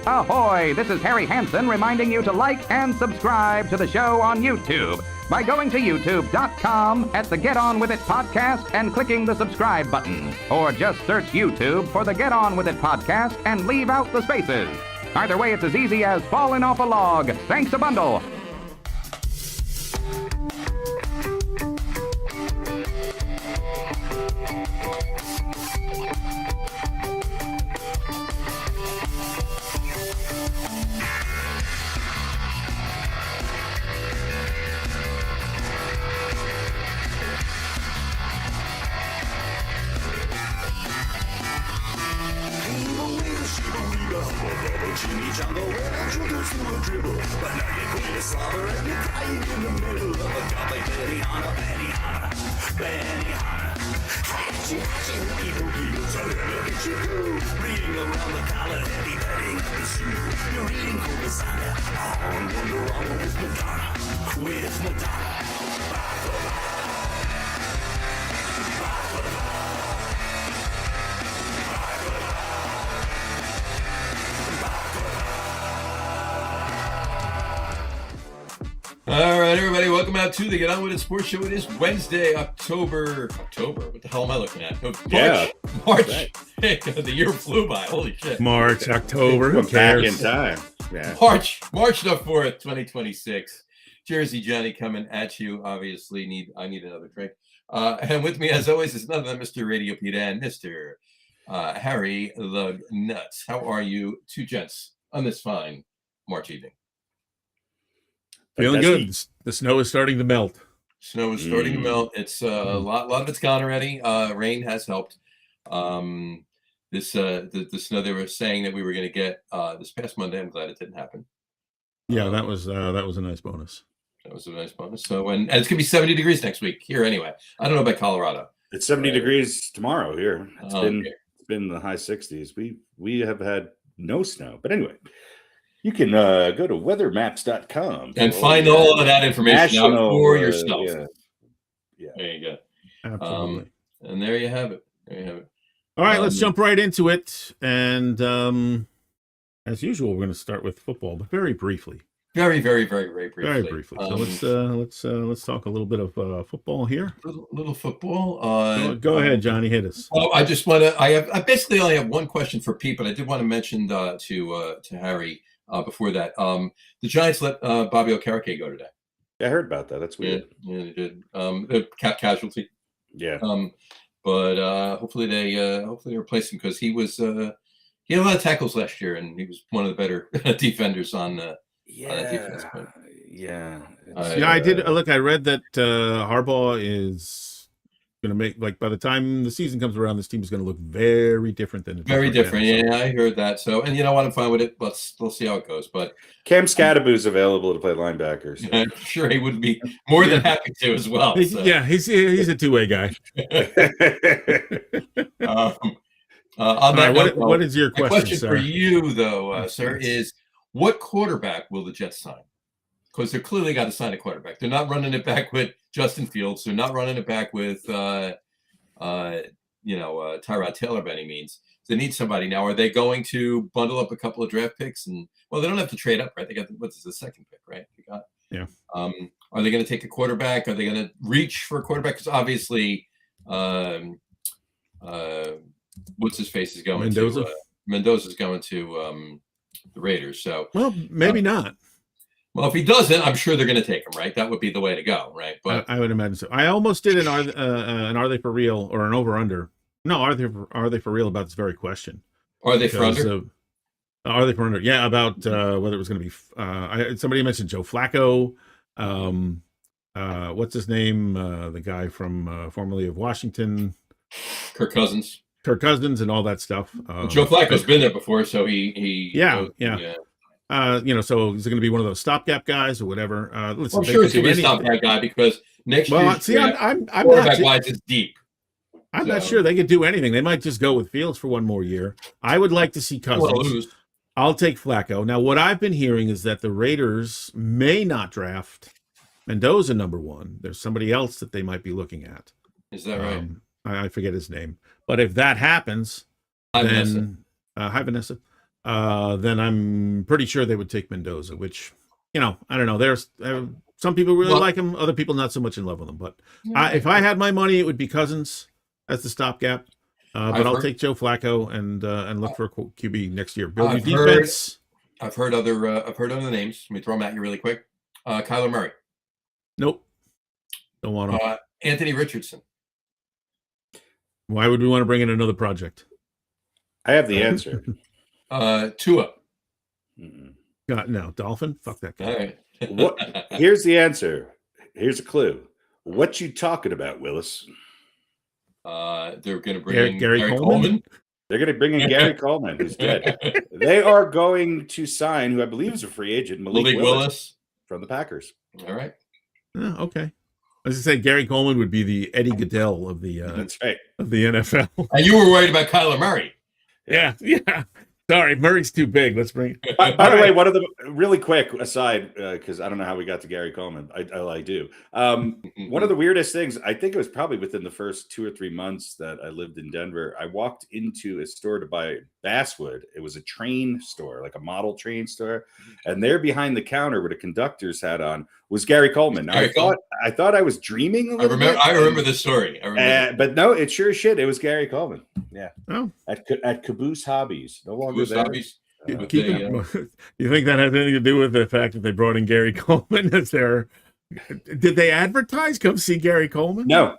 Ahoy! This is Harry Hansen reminding you to like and subscribe to the show on YouTube by going to youtube.com at the Get On With It podcast and clicking the subscribe button. Or just search YouTube for the Get On With It podcast and leave out the spaces. Either way, it's as easy as falling off a log. Thanks a bundle. All right, everybody, welcome out to the Get On With It Sports Show. It is Wednesday, October. What the hell am I looking at? March. Right. The year flew by. Holy shit. March, October. Who cares? Back in time. Yeah. March the 4th, 2026. Jersey Johnny coming at you. Obviously, I need another drink. And with me, as always, is none other than Mr. RadioPete and Mr. Harry Lug Nutz. How are you, two gents, on this fine March evening? Feeling good. The snow is starting to melt. Snow is starting to melt. It's a lot of it's gone already. Rain has helped. The snow they were saying that we were going to get this past Monday. I'm glad it didn't happen. Yeah, that was a nice bonus. That was a nice bonus. So and it's gonna be 70 degrees next week here anyway. I don't know about Colorado. It's 70 degrees tomorrow here. It's been the high 60s. We have had no snow, but anyway. You can go to weathermaps.com and find all of that information out for yourself. Yeah. There you go. Absolutely. And there you have it. All right, let's jump right into it. And as usual, we're going to start with football, but very briefly. Very, very, very, very briefly. Very briefly. So let's talk a little bit of football here. Little football. Go ahead, Johnny. Hit us. Well, I just want to. I basically only have one question for Pete, but I did want to mention to Harry. Before that, the Giants let Bobby Okereke go today. I heard about that. That's weird. Yeah, they did. The cap casualty. Yeah. But hopefully they replace him because he had a lot of tackles last year and he was one of the better defenders on that defense. I did look. I read that Harbaugh is going to make, like, by the time the season comes around, this team is going to look very diffent than very different. Yeah, I heard that. So, and you know what, I'm fine with it. We'll see how it goes. But Cam Scadaboo's available to play linebacker. So. I'm sure he would be more than happy to as well. So. Yeah, he's a two-way guy. On that note, what is your question, question sir? for you, though, sir, is what quarterback will the Jets sign? Because they're clearly got to sign a quarterback. They're not running it back with Justin Fields. They're not running it back with, Tyrod Taylor by any means. They need somebody now. Are they going to bundle up a couple of draft picks? And well, they don't have to trade up, right? They got the second pick, right? Yeah. Are they going to take a quarterback? Are they going to reach for a quarterback? Because obviously, what's his face is going Mendoza. to Mendoza's going to the Raiders. So well, maybe not. Well, if he doesn't, I'm sure they're going to take him, right? That would be the way to go, right? But I would imagine so. I almost did an Are They For Real or an over-under. No, Are They For Real about this very question. Are they for under? Are they for under? Yeah, about whether it was going to be somebody mentioned Joe Flacco. What's his name? The guy from formerly of Washington. Kirk Cousins and all that stuff. Joe Flacco's been there before, so he yeah. So is it going to be one of those stopgap guys or whatever? Listen, I'm sure it's going to be a stopgap guy because next year, I'm quarterback-wise, it's deep. I'm not sure they could do anything. They might just go with Fields for one more year. I would like to see Cousins. I'll take Flacco. Now, what I've been hearing is that the Raiders may not draft Mendoza number one. There's somebody else that they might be looking at. Is that right? I forget his name. But if that happens, then Vanessa. then I'm pretty sure they would take Mendoza, which, I don't know. There's some people really like him. Other people not so much in love with him. But if I had my money, it would be Cousins as the stopgap. But I'll take Joe Flacco and look for a QB next year. Build your defense. I've heard other names. Let me throw them at you really quick. Kyler Murray. Nope. Don't want him. Anthony Richardson. Why would we want to bring in another project? I have the answer. Tua. God, no, Dolphin. Fuck that guy. All right. Here's the answer. Here's a clue. What you talking about, Willis? They're going to bring in Gary Coleman. They're going to bring in Gary Coleman, who's dead. They are going to sign, who I believe is a free agent, Malik Willis from the Packers. All right. Oh, okay. I was going to say Gary Coleman would be the Eddie Goodell of the that's right. of the NFL. And you were worried about Kyler Murray. Yeah. Sorry, Murray's too big. Let's bring. By the way, one of the really quick aside, because I don't know how we got to Gary Coleman. I do. One of the weirdest things, I think it was probably within the first 2 or 3 months that I lived in Denver. I walked into a store to buy basswood. It was a train store, like a model train store, and there behind the counter with a conductor's hat on was Gary Coleman. Now, I thought I was dreaming a little bit. I remember the story. But no, it's sure as shit. It was Gary Coleman. Yeah. Oh. At Caboose Hobbies. No longer Caboose there. Hobbies. You think that has anything to do with the fact that they brought in Gary Coleman as their? Did they advertise? Come see Gary Coleman? No.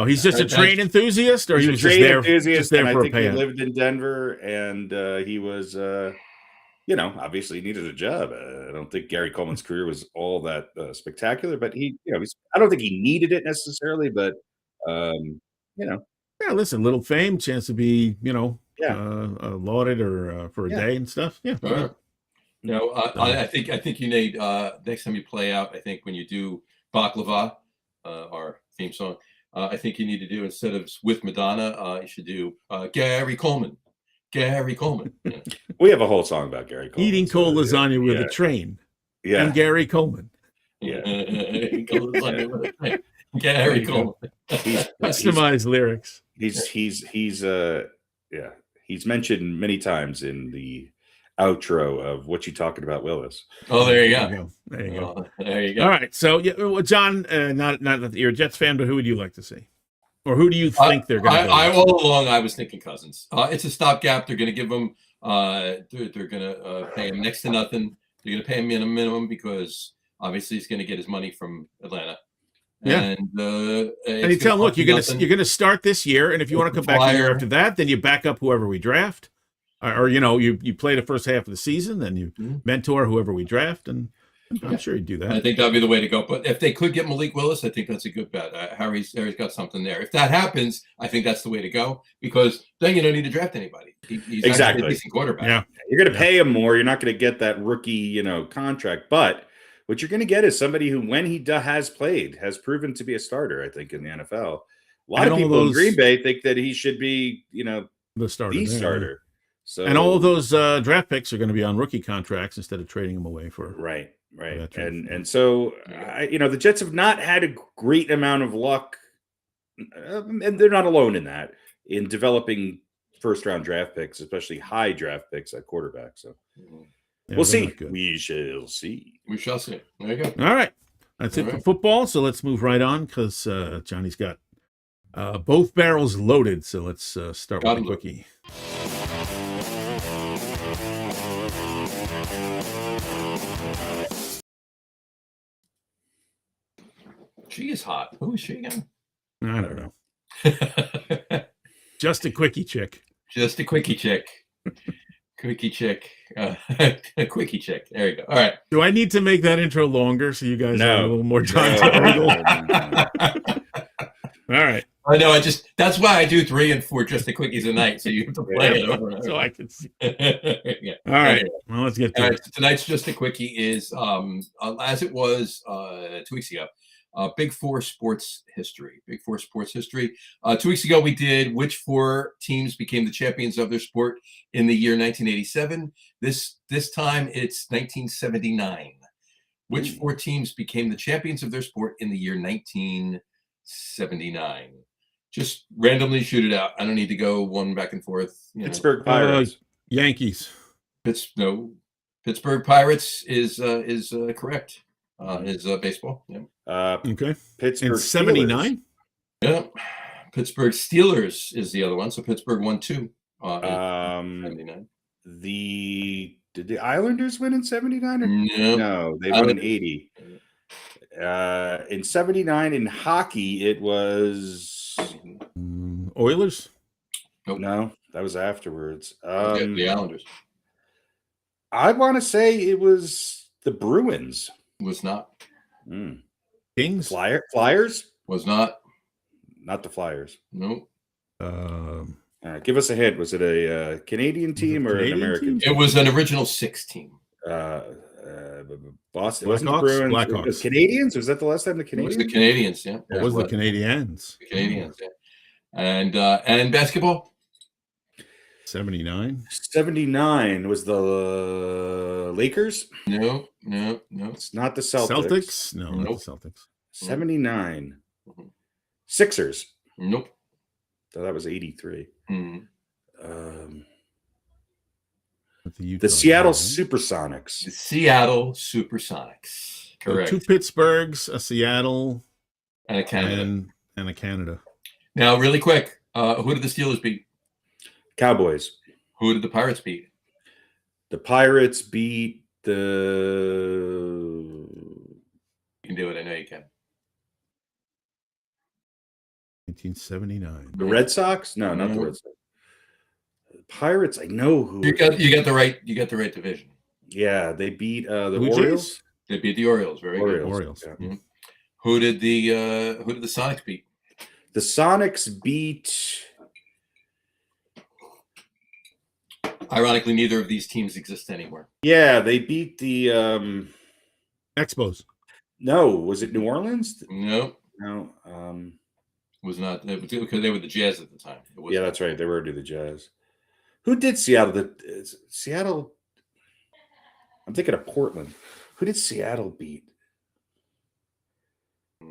He's just a train enthusiast, or he was just there for a payout. He lived in Denver, and he was, obviously he needed a job. I don't think Gary Coleman's career was all that spectacular, but I don't think he needed it necessarily, but Yeah, listen, little fame, chance to be, lauded or for a day and stuff. Yeah. No, I think you need next time you play out. I think when you do Baklava, our theme song, I think you need to do, instead of with Madonna, you should do Gary Coleman. Gary Coleman. Yeah. We have a whole song about Gary Coleman. Eating cold lasagna with a train. Yeah. And Gary Coleman. Yeah. Gary Coleman. Customized lyrics. He's mentioned many times in the outro of What You Talking About, Willis. Oh, there you go. There you go. There you go. All right. So, John, not that you're a Jets fan, but who would you like to see? Or who do you think they're going to go? All along, I was thinking Cousins. It's a stopgap. They're going to give him, they're going to pay him next to nothing. They're going to pay him in a minimum because obviously he's going to get his money from Atlanta. Yeah. And you tell him, look, you're going to start this year, and if you want to come back a year after that, then you back up whoever we draft. Or you play the first half of the season, then you mentor whoever we draft, and I'm sure he'd do that. I think that'd be the way to go. But if they could get Malik Willis, I think that's a good bet. Harry's got something there. If that happens, I think that's the way to go, because then you don't need to draft anybody. He's exactly a decent quarterback. Yeah, you're going to pay him more. You're not going to get that rookie, contract. But what you're going to get is somebody who, when he has played, has proven to be a starter. I think in the NFL, a lot of people in Green Bay think that he should be, the starter. The starter. So, and all of those draft picks are going to be on rookie contracts instead of trading them away for right. And so the Jets have not had a great amount of luck, and they're not alone in that, in developing first round draft picks, especially high draft picks at quarterback. So we'll see. We shall see. We shall see. There you go. All right, that's it for football. So let's move right on, because Johnny's got both barrels loaded. So let's start with the quickie. She is hot. Who is she again? I don't know. Just a quickie chick. Just a quickie chick. Quickie chick. A quickie chick. There you go. All right. Do I need to make that intro longer so you guys have a little more time to All right. I know. That's why I do 3 and 4 just the quickies a night, so you have to play it over. So I can see. Yeah. All right. Well, let's get to it. So tonight's just a quickie is as it was 2 weeks ago. Big Four sports history. 2 weeks ago, we did which 4 teams became the champions of their sport in the year 1987. This time it's 1979. Which 4 teams became the champions of their sport in the year 1979? Just randomly shoot it out. I don't need to go one back and forth. Pittsburgh Pirates. Yankees. Pittsburgh Pirates is correct. Is baseball. Yeah. Okay. Pittsburgh In 79? Yeah. Pittsburgh Steelers is the other one. So Pittsburgh won 2 in 79. Did the Islanders win in 79? No, they won in 80. In 79 in hockey, it was Oilers? Nope. No, that was afterwards. The Islanders. I want to say it was the Bruins. Was not. Kings? Flyers? Was not. Not the Flyers. Nope. Give us a hint. Was it a Canadian team or an American team? It was an original 6 team. Boston. It wasn't the Bruins. Blackhawks. It was Canadians? Was that the last time the Canadians? It was the Canadians, yeah. It was the Canadiens. The Canadians, yeah. And basketball? 79. 79 was the Lakers? No. It's not the Celtics. Celtics? No, not the Celtics. 79. Sixers? Nope. So that was 83. The Seattle Supersonics. The Seattle Supersonics. Correct. 2 Pittsburghs, a Seattle, and a Canada. And a Canada. Now, really quick, who did the Steelers beat? Cowboys. Who did the Pirates beat? The Pirates beat the... You can do it. I know you can. 1979. The Red Sox? No, not the Red Sox. The Pirates, I know who. You got the right division. Yeah, they beat the Blue Orioles. Jays? They beat the Orioles. Very good. Orioles. Yeah. Mm-hmm. Who did the Sonics beat? The Sonics beat. Ironically, neither of these teams exist anymore. Yeah, they beat the Expos. No, was it New Orleans? No. Was not because they were the Jazz at the time. Yeah, that's right. They were the Jazz. Who did Seattle? Seattle. I'm thinking of Portland. Who did Seattle beat?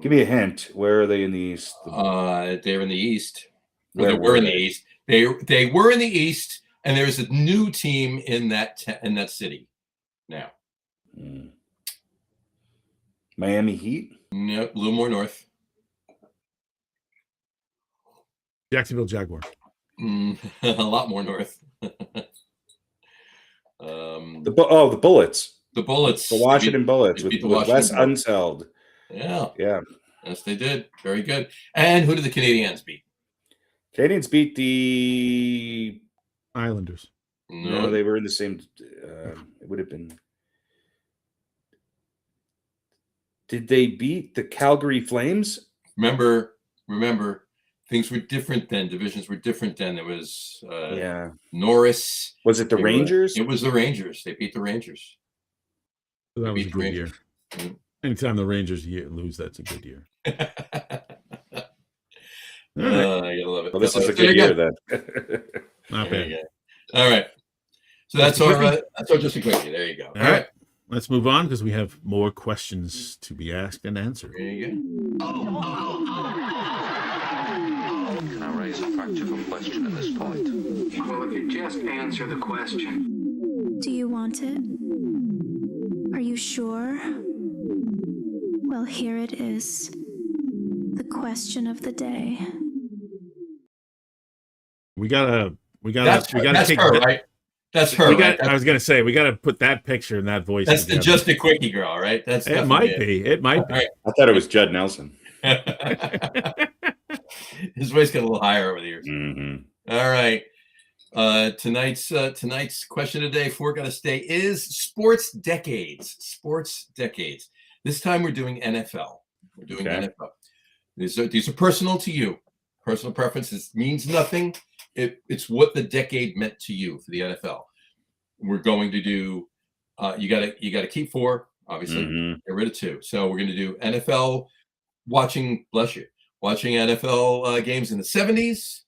Give me a hint. Where are they in the East? They're in the East. They were in the East. They were in the East, and there's a new team in that city now. Miami Heat? No, a little more north. Jacksonville Jaguars. A lot more north. The Bullets. The Bullets. The Washington Bullets with Wes Bullets. Unseld. Yeah. Yes, they did. Very good. And who did the Canadiens beat? Canadiens beat the Islanders. No, they were in the same. It would have been. Did they beat the Calgary Flames? Remember, things were different then. Divisions were different then. There was Norris. Was it the Rangers? It was the Rangers. They beat the Rangers. So that was a good year. Mm-hmm. Anytime the Rangers lose, that's a good year. I gotta love it. Well, this is a good year then. Not bad. All right. So that's our just a quickie. There you go. All right. Let's move on because we have more questions to be asked and answered. There you go. Can I raise a practical question at this point? Well, if you just answer the question. Do you want it? Are you sure? Well, here it is. The question of the day. We gotta That's take her, right? That's her. I was gonna say we gotta put that picture and that voice. That's together. just a quickie girl, right? It might be. It might be. Right. I thought it was Judd Nelson. His voice got a little higher over the years. Mm-hmm. All right. Tonight's question of the day for Gotta Stay is sports decades. Sports decades. This time we're doing NFL. We're doing NFL. These are personal to you. Personal preferences means nothing. It's what the decade meant to you for the NFL. We're going to do. You gotta keep 4. Obviously, get rid of 2. So we're going to do NFL watching NFL games in the 70s,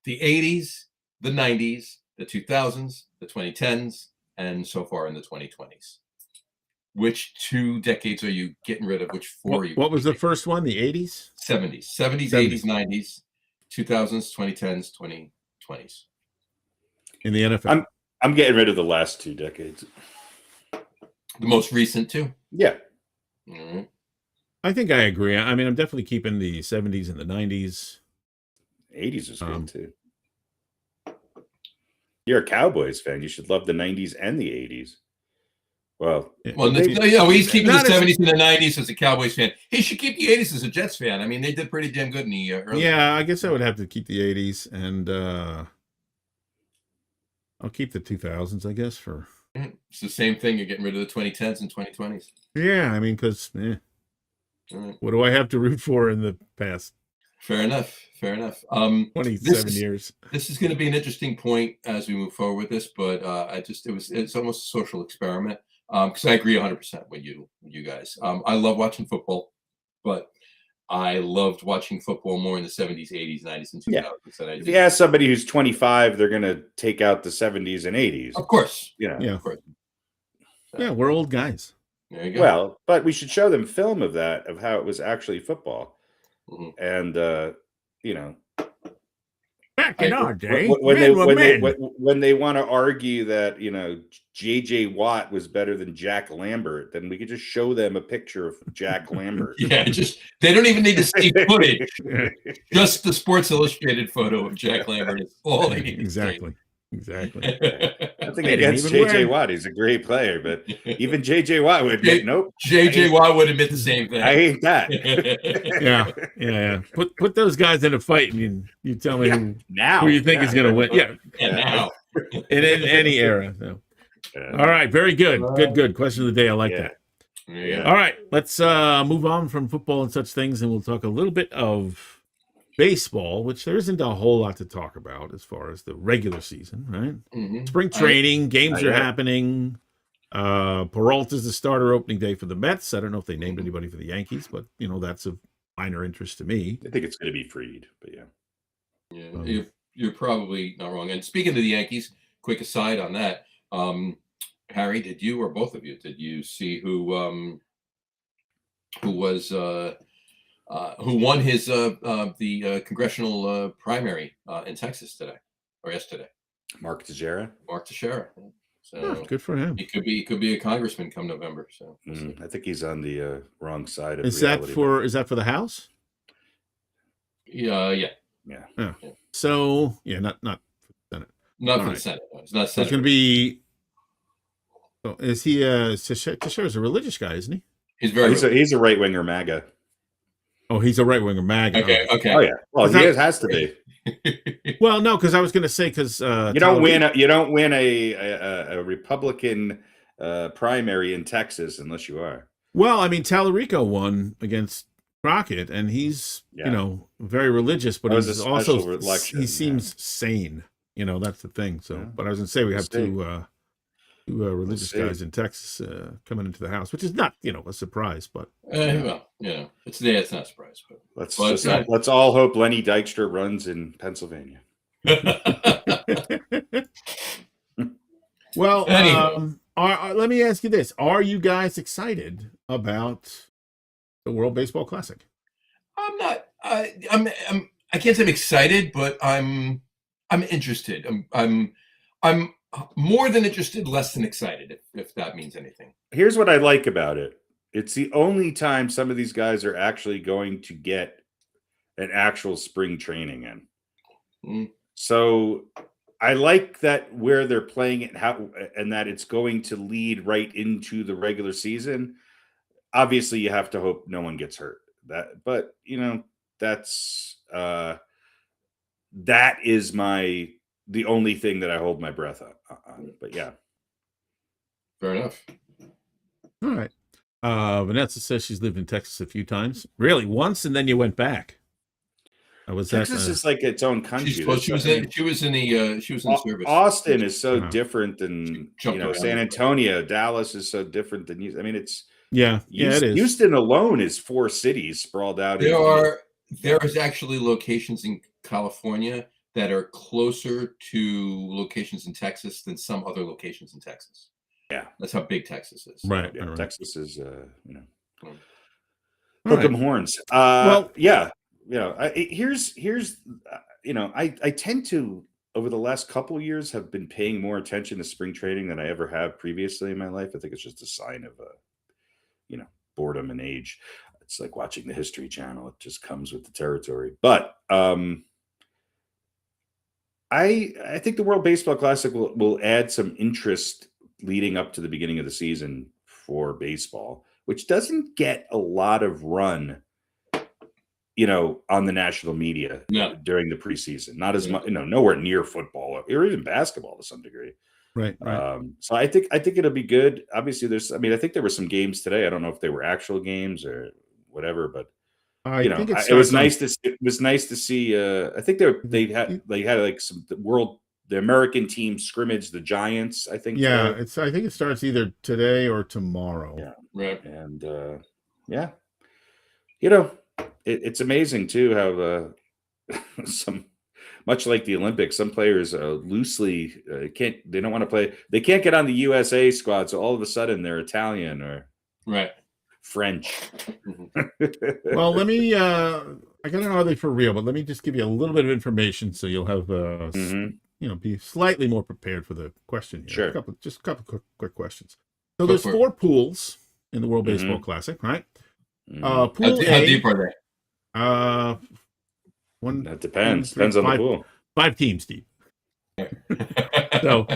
the 80s, the 90s, the 2000s, the 2010s, and so far in the 2020s. Which 2 decades are you getting rid of? Which 4 are you? What was the first one? The 80s? 70s, 80s, 90s, 2000s, 2010s, 2020s. In the NFL. I'm getting rid of the last 2 decades. The most recent too. Yeah. Mhm. I think I agree. I mean, I'm definitely keeping the 70s and the 90s. 80s is good too. You're a Cowboys fan. You should love the 90s and the 80s. Well, he's keeping the Not as- 70s and the 90s as a Cowboys fan. He should keep the 80s as a Jets fan. I mean, they did pretty damn good in the early. Yeah, I guess I would have to keep the 80s, and I'll keep the 2000s, I guess. For It's the same thing. You're getting rid of the 2010s and 2020s. yeah, I mean, because Right. what do I have to root for in the past Fair enough. 27 years? This is going to be an interesting point as we move forward with this, but it's almost a social experiment. Because I agree 100% with you guys. I love watching football, but I loved watching football more in the 70s, 80s, 90s, and 2000s. Yeah. Than I did. If you ask somebody who's 25, they're going to take out the 70s and 80s. Of course. Yeah. Of course. Yeah, we're old guys. There you go. Well, but we should show them film of that, of how it was actually football. Mhm. And, Back in our day, when they want to argue that, J.J. Watt was better than Jack Lambert, then we could just show them a picture of Jack Lambert. Yeah, they don't even need to see footage. Just the Sports Illustrated photo of Jack Lambert is all they need. Exactly. Nothing against J.J. Watt. He's a great player, but even J.J. Watt would admit, nope. J.J. Watt would admit the same thing. I ain't that. Yeah. Put those guys in a fight, and you tell me now who you think is going to win. Yeah. Now. In any era. So. All right. Very good. Good. Question of the day. I like that. Yeah. All right. Let's move on from football and such things, and we'll talk a little bit of baseball, which there isn't a whole lot to talk about as far as the regular season, right? Mhm. Spring training, games are happening. Peralta's the starter opening day for the Mets. I don't know if they named anybody for the Yankees, but that's of minor interest to me. I think it's going to be Fried, but Yeah, you're probably not wrong. And speaking of the Yankees, quick aside on that, Harry, did you or both of you see who won his the congressional primary in Texas today or yesterday? Mark Teixeira. So good for him. He could be a congressman come November. So I think he's on the wrong side of is reality. Is that for the House? Yeah. So not for the Senate. Not for the Senate. No, it's not So Senate. it's going to be. So is he? Teixeira's a religious guy, isn't he? He's a right winger MAGA. Oh, he's a right winger MAGA. Okay. Oh yeah. Well, he has to be. Well, no, because I was going to say you don't win a Republican primary in Texas unless you are. Well, I mean, Tallarico won against Crockett, and he's very religious, but he's also election, he seems sane. That's the thing. So, but I was going to say we have two religious guys in Texas coming into the House, which is not a surprise, but it's not a surprise. But let's all hope Lenny Dykstra runs in Pennsylvania. Well, let me ask you this: are you guys excited about the World Baseball Classic? I'm not. I can't say I'm excited, but I'm interested. I'm more than interested, less than excited, if that means anything. Here's what I like about it. It's the only time some of these guys are actually going to get an actual spring training in. So I like that where they're playing it, and that it's going to lead right into the regular season. Obviously, you have to hope no one gets hurt. But that's that is the only thing that I hold my breath on. But yeah. Fair enough. All right. Vanessa says she's lived in Texas a few times. Really? Once, and then you went back. Texas is like its own country. She was in service. Austin is so different than San Antonio. Dallas is so different than Houston. I mean, it's it is. Houston alone is 4 cities sprawled out. There is actually locations in California that are closer to locations in Texas than some other locations in Texas. Yeah, that's how big Texas is. Right. Yeah, right. Texas is hook 'em Right. horns. Well, yeah. I tend to over the last couple of years have been paying more attention to spring training than I ever have previously in my life. I think it's just a sign of, boredom and age. It's like watching the History Channel. It just comes with the territory. But I think the World Baseball Classic will add some interest leading up to the beginning of the season for baseball, which doesn't get a lot of run, on the national media during the preseason. Not as much, nowhere near football or even basketball to some degree. Right. So I think it'll be good. Obviously, I think there were some games today. I don't know if they were actual games or whatever, but it was nice to see. I think they had like the American team scrimmage the Giants. I think. Yeah, I think it starts either today or tomorrow. Yeah, right. And it's amazing too how some. Much like the Olympics, some players loosely they don't want to play. They can't get on the USA squad, so all of a sudden they're Italian or French. Well, let me. I don't know are they for real, but let me just give you a little bit of information so you'll have be slightly more prepared for the question here. Sure. Just a couple quick questions. So there's 4 pools in the World Baseball Classic, right? Pool A. How deep are they? That depends. Depends on the pool. 5 teams deep. So,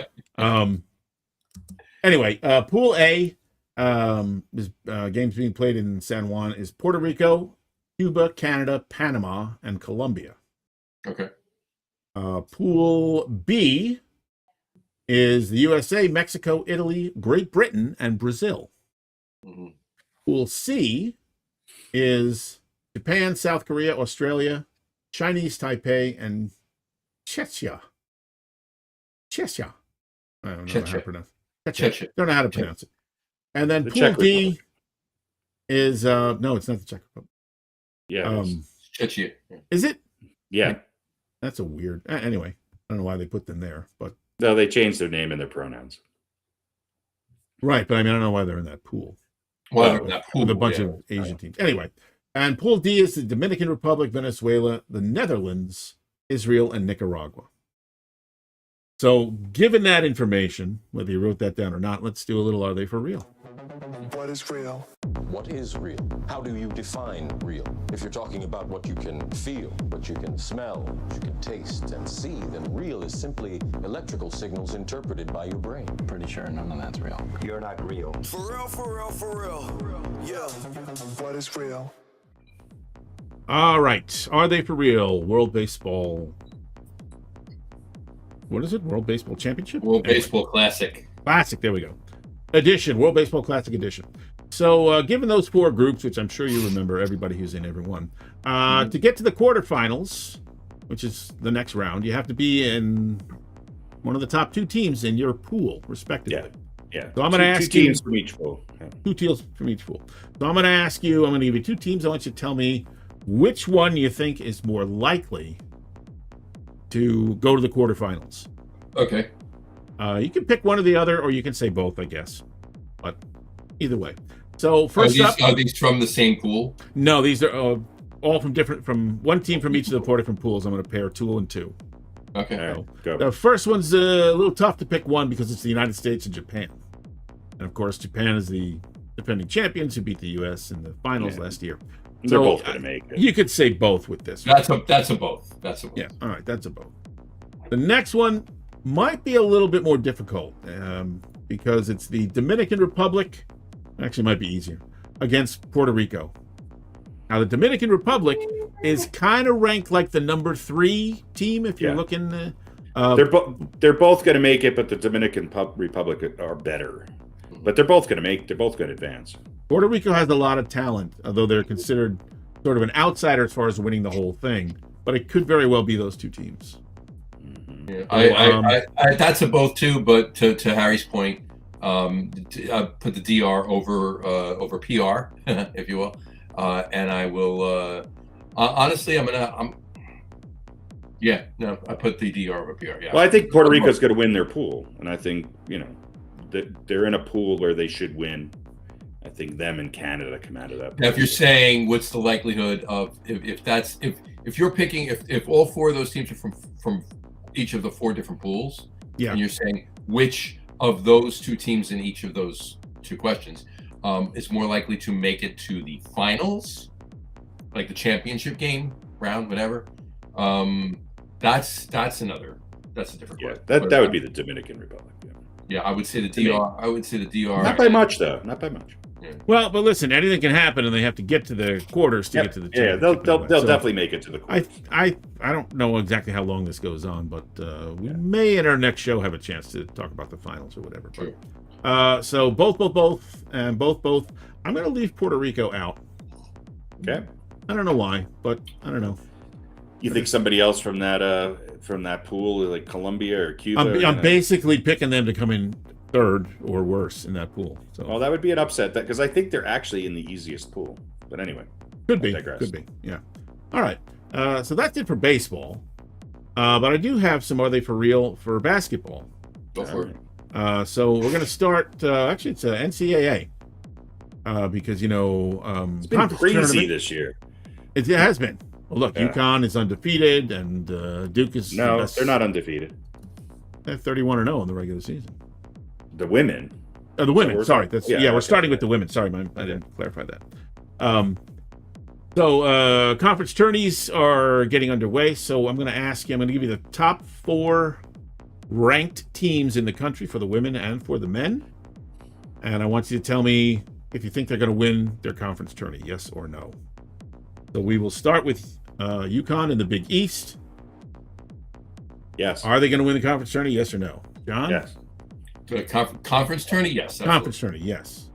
anyway, Pool A is games being played in San Juan is Puerto Rico, Cuba, Canada, Panama, and Colombia. Okay. Pool B is the USA, Mexico, Italy, Great Britain, and Brazil. Mm-hmm. Pool C is Japan, South Korea, Australia, Chinese Taipei, and Czechia. I don't know how to pronounce it. Czechia. Don't know how to pronounce it. And then Pool D is no, it's not the Czech Republic. Yeah. Czechia. Is it? Yeah. That's a weird. Anyway, I don't know why they put them there, but no, they changed their name and their pronouns. Right, but I don't know why they're in that pool. Well, that pool with a bunch of Asian teams. Anyway. And Pool D is the Dominican Republic, Venezuela, the Netherlands, Israel, and Nicaragua. So, given that information, whether you wrote that down or not, let's do a little Are They For Real? What is real? What is real? How do you define real? If you're talking about what you can feel, what you can smell, what you can taste and see, then real is simply electrical signals interpreted by your brain. Pretty sure none of that's real. You're not real. For real, for real, for real. Yeah. What is real? All right. Are They For Real? World Baseball. What is it? World Baseball Championship? Baseball Classic. Classic. There we go. Edition. World Baseball Classic Edition. So, given those 4 groups, which I'm sure you remember, everybody who's in every one, to get to the quarterfinals, which is the next round, you have to be in one of the top 2 teams in your pool, respectively. Yeah. So I'm going to ask you 2 teams from each pool. Yeah. 2 teams from each pool. So I'm going to ask you. I'm going to give you 2 teams. I want you to tell me which one you think is more likely to go to the quarterfinals. Okay. You can pick one or the other, or you can say both, I guess. But either way. So first are these from the same pool? No, these are all from one team from each of the 4 different pools. I'm going to pair 2 and 2. Okay. So, go. The first one's a little tough to pick one because it's the United States and Japan. And of course, Japan is the defending champions who beat the U.S. in the finals last year. They're both going to make it. You could say both with this. That's a both. Yeah. All right. That's a both. The next one might be a little bit more difficult because it's the Dominican Republic. Actually, might be easier against Puerto Rico. Now, the Dominican Republic is kind of ranked like the number 3 team if you're looking. They're both going to make it, but the Dominican Republic are better. But they're both going to advance. Puerto Rico has a lot of talent, although they're considered sort of an outsider as far as winning the whole thing. But it could very well be those 2 teams. Yeah, I that's a both too. But to Harry's point, I put the DR over PR, if you will, and I will. Honestly, I put the DR over PR. Yeah. Well, I think Puerto Rico's going to win their pool, and I think that they're in a pool where they should win. I think them and Canada come out of that. Now, if you're saying what's the likelihood of if you're picking if all 4 of those teams are from each of the 4 different pools. Yeah. And you're saying which of those 2 teams in each of those 2 questions is more likely to make it to the finals, like the championship game round, whatever. That's a different question. That would be the Dominican Republic. Yeah, I would say the DR. I would say the DR. Not by much, though. Not by much. Yeah. Well, but listen, anything can happen, and they have to get to the quarters to get to the championship. They'll definitely make it to the quarters. I don't know exactly how long this goes on, but we may in our next show have a chance to talk about the finals or whatever. Sure. But, so both, and both. I'm going to leave Puerto Rico out. Okay. I don't know why, but I don't know. You think somebody else from that pool, like Colombia or Cuba? I'm basically picking them to come in third or worse in that pool. So, well, that would be an upset, because I think they're actually in the easiest pool. But anyway, could be, yeah. All right, so that's it for baseball. But I do have some Are They For Real for basketball. Go for it. So we're going to start. Actually, it's NCAA because it's been crazy this year. It has been. Well, look, UConn is undefeated, and Duke is. No, they're not undefeated. They're 31-0 in the regular season. The women. The women. Sorry, we're starting with the women. Sorry, I didn't clarify that. So conference tourneys are getting underway. So I'm going to ask you. I'm going to give you the top 4 ranked teams in the country for the women and for the men, and I want you to tell me if you think they're going to win their conference tourney, yes or no. So we will start with UConn in the Big East. Yes. Are they going to win the conference tourney? Yes or no? John? Yes. The conference tourney? Yes. Absolutely. Conference tourney, yes.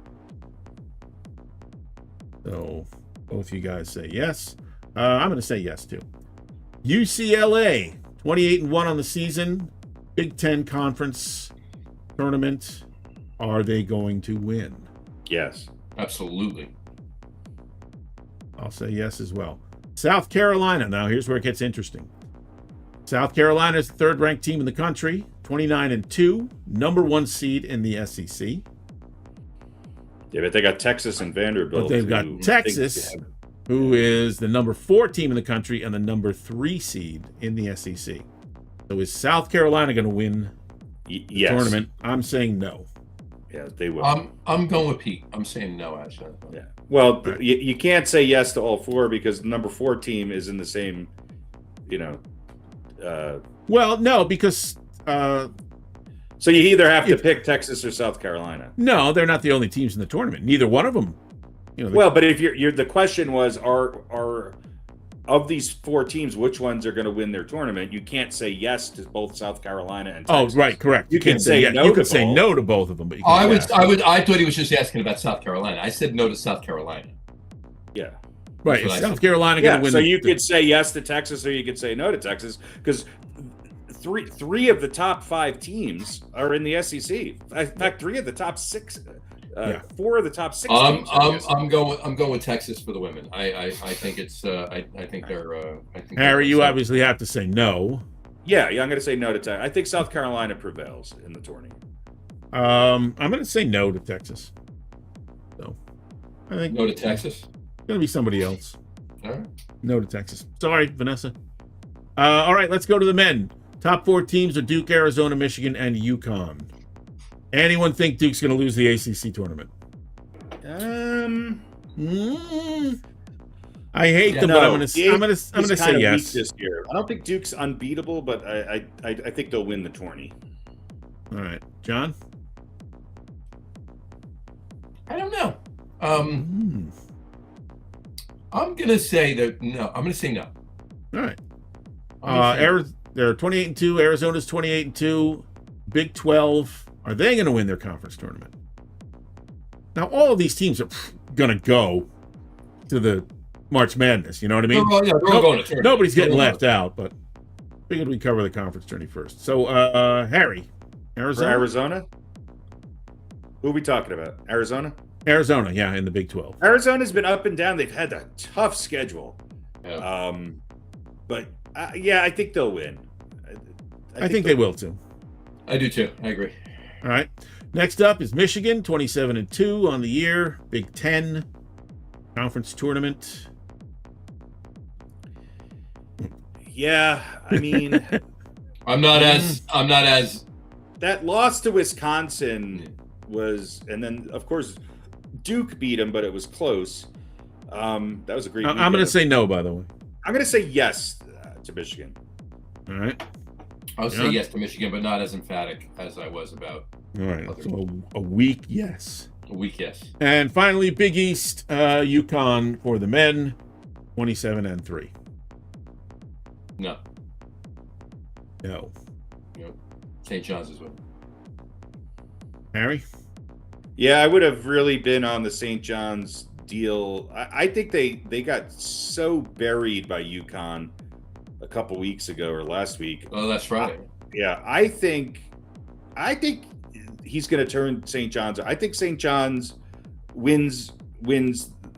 So both you guys say yes. I'm going to say yes too. UCLA, 28-1 on the season. Big Ten Conference tournament. Are they going to win? Yes. Absolutely. I'll say yes as well. South Carolina. Now, here's where it gets interesting. South Carolina is the 3rd-ranked team in the country, 29-2, number 1 seed in the SEC. Yeah, but they got Texas and Vanderbilt. But they've got Texas, who is the number 4 team in the country and the number 3 seed in the SEC. So is South Carolina going to win the tournament? I'm saying no. Yeah, they will. I'm going with Pete. I'm saying no, actually. Yeah. Well, right. you can't say yes to all 4 because the number 4 team is in the same, well, no, because. So you either have to pick Texas or South Carolina. No, they're not the only teams in the tournament. Neither one of them. Well, but if you're the question was, are of these 4 teams, which ones are going to win their tournament? You can't say yes to both South Carolina and Texas. Oh, right, correct. You can say no. You can say no to both of them, but you can't I thought he was just asking about South Carolina. I said no to South Carolina. Yeah. Right. Is South Carolina going to win? So you could say yes to Texas, or you could say no to Texas, because three of the top 5 teams are in the SEC. In fact, 3 of the top 6. 4 of the top 6. I'm going with Texas for the women. I think it's. I think they're. Harry, you obviously have to say no. Yeah, I'm going to say no to Texas. I think South Carolina prevails in the tourney. I'm going to say no to Texas. So, I think no to Texas. It's going to be somebody else. All right. No to Texas. Sorry, Vanessa. All right, let's go to the men. Top 4 teams are Duke, Arizona, Michigan, and UConn. Anyone think Duke's going to lose the ACC tournament? I hate them, but I'm going to say yes. This year. I don't think Duke's unbeatable, but I think they'll win the tourney. All right, John. I don't know. I'm going to say that no. I'm going to say no. All right. They're 28-2. Arizona's 28-2. Big 12. Are they going to win their conference tournament? Now, all of these teams are going to go to the March Madness. You know what I mean? They're all going to tournament. Nobody's getting left out, but figured we'd cover the conference tourney first. So, Harry, Arizona? For Arizona? Who are we talking about? Arizona? Arizona, yeah, in the Big 12. Arizona's been up and down. They've had a tough schedule. Yeah. But, I think they'll win. I think they will, too. I do, too. I agree. All right. Next up is Michigan, 27-2 on the year. Big 10 conference tournament. Yeah, I mean, I'm not as. That loss to Wisconsin was, and then of course Duke beat them, but it was close. That was a great. I'm going to say no. By the way, I'm going to say yes to Michigan. All right. I'll say yes to Michigan, but not as emphatic as I was about. All right. So a weak yes. A weak yes. And finally, Big East, UConn for the men, 27-3. No. No. St. John's as well. Harry? Yeah, I would have really been on the St. John's deal. I think they got so buried by UConn a couple weeks ago or last week. Oh, that's right. Yeah, I think he's going to turn St. John's. I think St. John's wins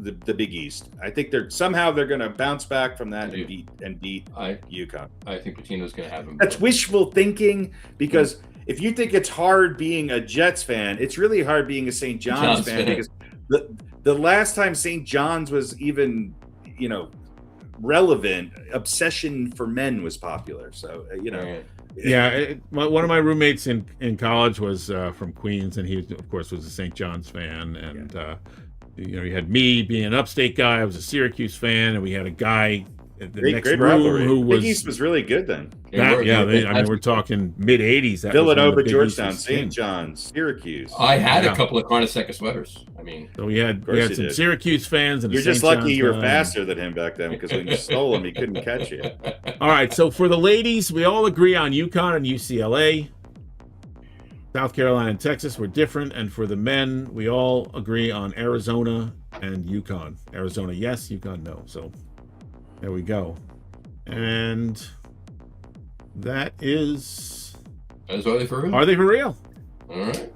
the Big East. I think they're going to bounce back from that and beat UConn. I think Pitino's going to have him. That's wishful thinking, because if you think it's hard being a Jets fan, it's really hard being a St. John's fan, because the last time St. John's was even, relevant, Obsession for Men was popular. So, Yeah, one of my roommates in college was from Queens, and he, of course, was a St. John's fan. And, you had me being an upstate guy. I was a Syracuse fan, and we had a guy in the next room rivalry. who was... Big East was really good then. We're talking mid-'80s. Villanova, Georgetown, St. John's, Syracuse. I had a couple of Carnesecca sweaters. So we had some Syracuse fans. And you're just lucky you were faster than him back then, because when you stole him, he couldn't catch you. All right, so for the ladies, we all agree on UConn and UCLA. South Carolina and Texas were different. And for the men, we all agree on Arizona and UConn. Arizona, yes. UConn, no. So there we go. And that is... Are they for real? Are they for real? All right.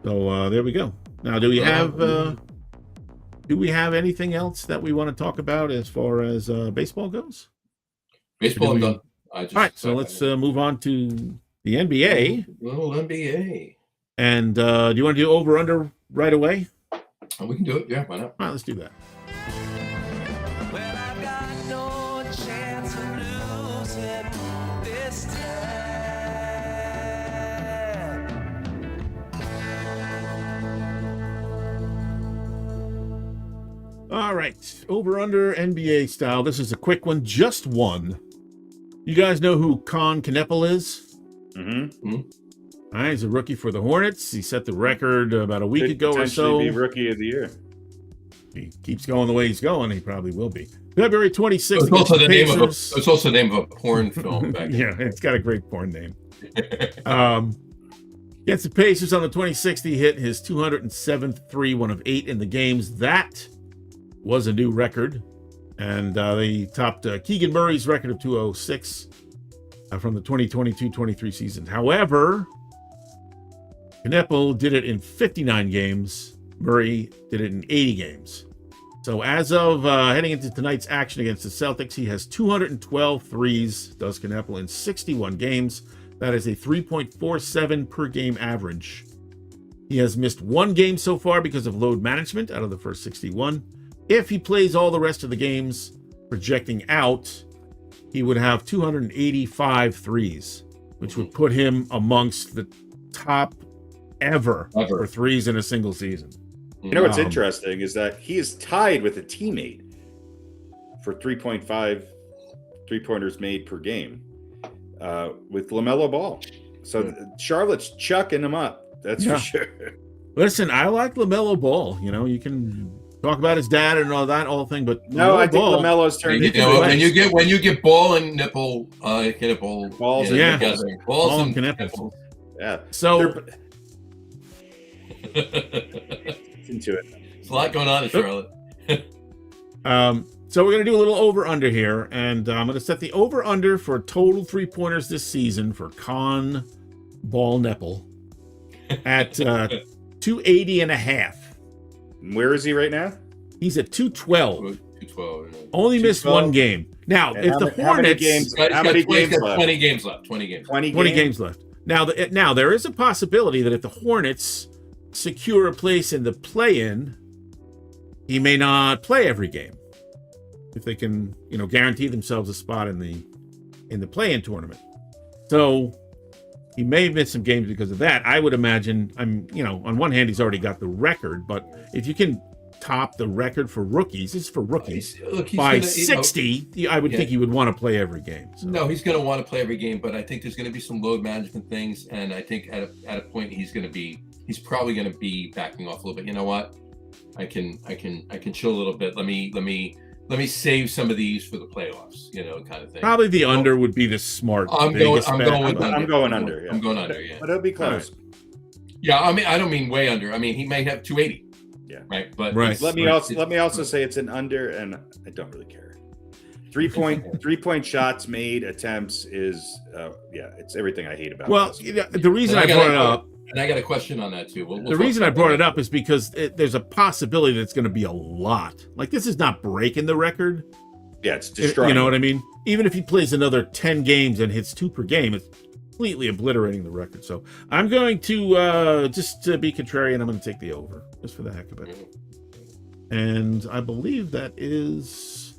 So there we go. Now, do we have anything else that we want to talk about as far as baseball goes? Baseball, I'm done. All right, so let's move on to the NBA. Little NBA. And do you want to do over-under right away? We can do it. Yeah, why not? All right, let's do that. Well, I've got no chance of losing this time. All right, over-under NBA style. This is a quick one, just one. You guys know who Con Kneppel is? Mm-hmm. All right, he's a rookie for the Hornets. He set the record about a week ago or so. Be rookie of the year. He keeps going the way he's going. He probably will be. February 26th. It's also the name of it's also the name of a porn film. Back yeah, it's got a great porn name. Against the Pacers on the 26th, he hit his 207th three, one of 8 in the games. That was a new record. And they topped Keegan Murray's record of 206 from the 2022-23 season. However, Kneppel did it in 59 games. Murray did it in 80 games. So as of heading into tonight's action against the Celtics, he has 212 threes, does Kneppel, in 61 games. That is a 3.47 per game average. He has missed one game so far because of load management out of the first 61. If he plays all the rest of the games, projecting out, he would have 285 threes, which would put him amongst the top ever for threes in a single season. You know what's interesting is that he is tied with a teammate for 3.5 three-pointers made per game with LaMelo Ball. So Charlotte's chucking him up. That's for sure. Listen, I like LaMelo Ball. You can talk about his dad and all that whole thing, but no, I think LaMelo's turned into when you get Ball and Nipple, Kneppel, balls and Kneppel. Yeah. So into it. There's a lot going on in Charlotte. So we're going to do a little over-under here, and I'm going to set the over-under for total three-pointers this season for Con Ball Kneppel at 280 and a half. Where is he right now? He's at 212. 212. Only missed one game. Now, and if the Hornets... How many games left? 20 games left. 20 games. 20 games left. Now, there is a possibility that if the Hornets secure a place in the play-in, he may not play every game. If they can, guarantee themselves a spot in the play-in tournament. So he may have missed some games because of that. I would imagine, on one hand, he's already got the record, but if you can top the record for rookies, this is for rookies, by 60, I would think he would want to play every game. So. No, he's going to want to play every game, but I think there's going to be some load management things, and I think at a point he's probably going to be backing off a little bit. You know what? I can chill a little bit. Let me save some of these for the playoffs, kind of thing. Probably the under would be the smart. I'm going under. I'm going under. Yeah. I'm going under. Yeah, but it'll be close. Right. Yeah, I mean, I don't mean way under. I mean, he may have 280. Yeah. Right. But let me also say it's an under, and I don't really care. 3-point shots made, attempts is it's everything I hate about. Well, the reason I brought it up. And I got a question on that too. The reason I brought it up is because there's a possibility that it's going to be a lot. Like, this is not breaking the record. Yeah, it's destroying. You know what I mean? Even if he plays another 10 games and hits 2 per game, it's completely obliterating the record. So I'm going to, just to be contrarian, I'm going to take the over, just for the heck of it. And I believe that is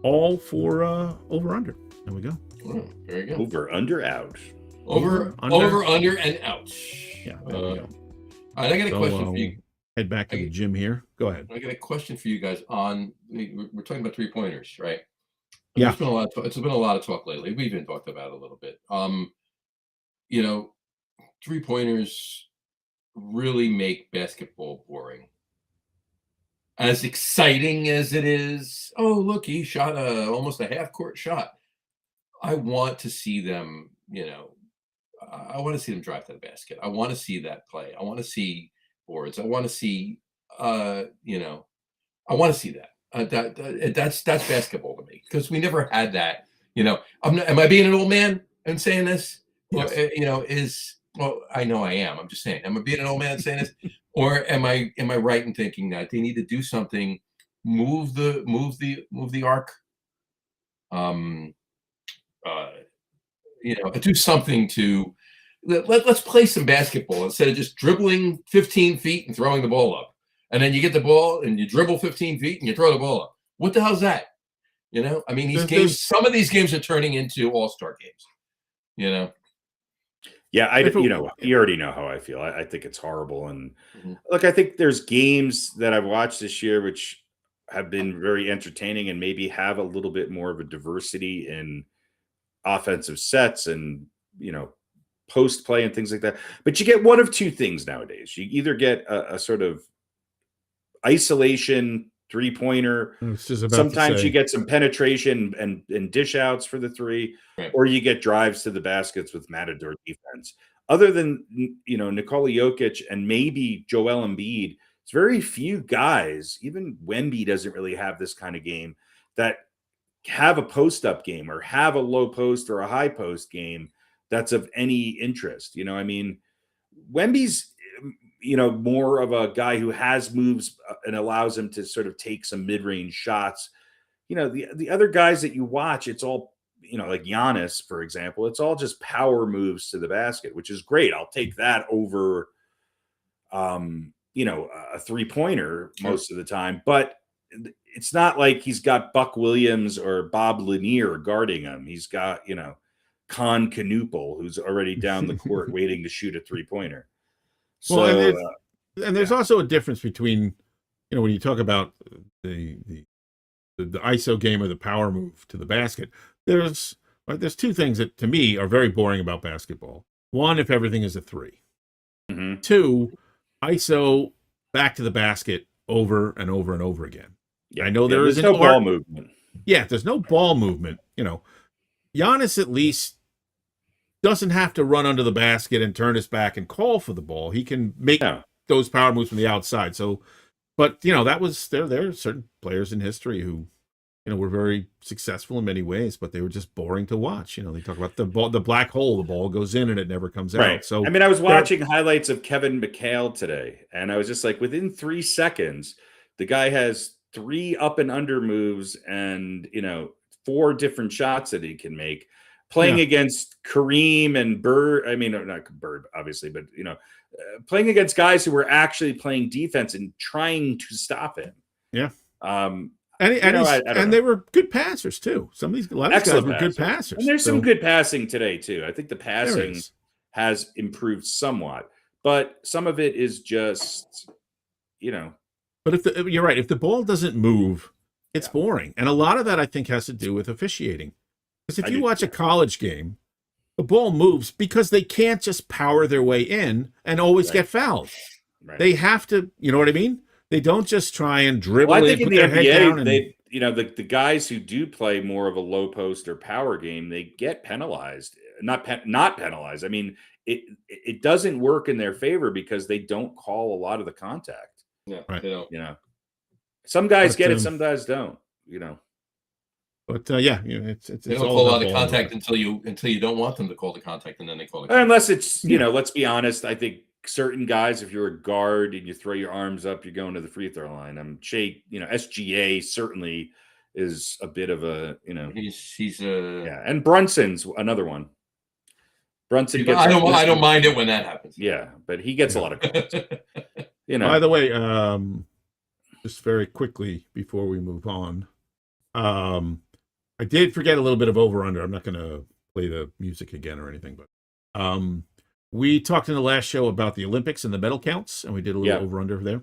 all for over-under. There we go. Oh, very good. Over, under, out. Over, under, and out. Yeah. There we go. All right, I got a question for you. Head back to the gym here. Go ahead. I got a question for you guys on. We're talking about 3-pointers, right? Yeah. It's been a lot of talk lately. We've even talked about it a little bit. 3-pointers really make basketball boring. As exciting as it is, oh look, he shot almost a half-court shot. I want to see them. I want to see them drive to the basket. I want to see that play. I want to see boards. I want to see, I want to see that. That's basketball to me, because we never had that. Am I being an old man and saying this? Yes. I know I am. I'm just saying. Am I being an old man saying this, or am I right in thinking that they need to do something, move the arc, do something to let's play some basketball instead of just dribbling 15 feet and throwing the ball up. And then you get the ball and you dribble 15 feet and you throw the ball up. What the hell's that? I mean, some of these games are turning into all-star games, Yeah, you already know how I feel. I think it's horrible. And look, I think there's games that I've watched this year which have been very entertaining and maybe have a little bit more of a diversity in offensive sets and post play and things like that. But you get one of two things nowadays. You either get a sort of isolation 3-pointer. Sometimes you get some penetration and dish outs for the 3, right, or you get drives to the baskets with matador defense. Other than Nikola Jokic and maybe Joel Embiid, it's very few guys. Even Wemby doesn't really have this kind of game that have a post-up game or have a low post or a high post game that's of any interest. I mean, Wemby's, more of a guy who has moves and allows him to sort of take some mid-range shots. The other guys that you watch, it's all, like Giannis, for example, it's all just power moves to the basket, which is great. I'll take that over, a 3-pointer most of the time, but it's not like he's got Buck Williams or Bob Lanier guarding him. He's got, Con Canoopel, who's already down the court waiting to shoot a 3-pointer. So, well, and there's also a difference between, when you talk about the ISO game or the power move to the basket, there's 2 things that to me are very boring about basketball. One, if everything is a 3. Mm-hmm. 2, ISO back to the basket over and over and over again. Yeah, I know there's no ball movement. Yeah, there's no ball movement. Giannis at least doesn't have to run under the basket and turn his back and call for the ball. He can make those power moves from the outside. So, but that was there are certain players in history who, were very successful in many ways, but they were just boring to watch. They talk about the black hole, the ball goes in and it never comes out. So, I mean, I was watching highlights of Kevin McHale today, and I was just like, within 3 seconds, the guy has 3 up and under moves and, 4 different shots that he can make. Playing against Kareem and Bird, I mean, not Bird, obviously, but, playing against guys who were actually playing defense and trying to stop him. Yeah. And they were good passers too. A lot of these guys were good passers. And there's some good passing today too. I think the passing has improved somewhat, but some of it is just, But you're right, if the ball doesn't move, it's boring. And a lot of that, I think, has to do with officiating. Because if you watch a college game, the ball moves because they can't just power their way in and always get fouled. Right. They have to, you know what I mean? They don't just try and dribble I think in, in put the their head down. NBA, the guys who do play more of a low post or power game, they get penalized. Not penalized. I mean, it doesn't work in their favor because they don't call a lot of the contact. Yeah, right. They don't. Some guys get it, some guys don't. But they don't call a lot of contact until you don't want them to call the contact, and then they call it. Unless it's let's be honest. I think certain guys, if you're a guard and you throw your arms up, you're going to the free throw line. SGA certainly is a bit of a he's and Brunson's another one. Brunson gets. I don't mind it when that happens. Yeah, but he gets a lot of calls. By the way, just very quickly before we move on, I did forget a little bit of over under. I'm not going to play the music again or anything, but we talked in the last show about the Olympics and the medal counts, and we did a little over under there.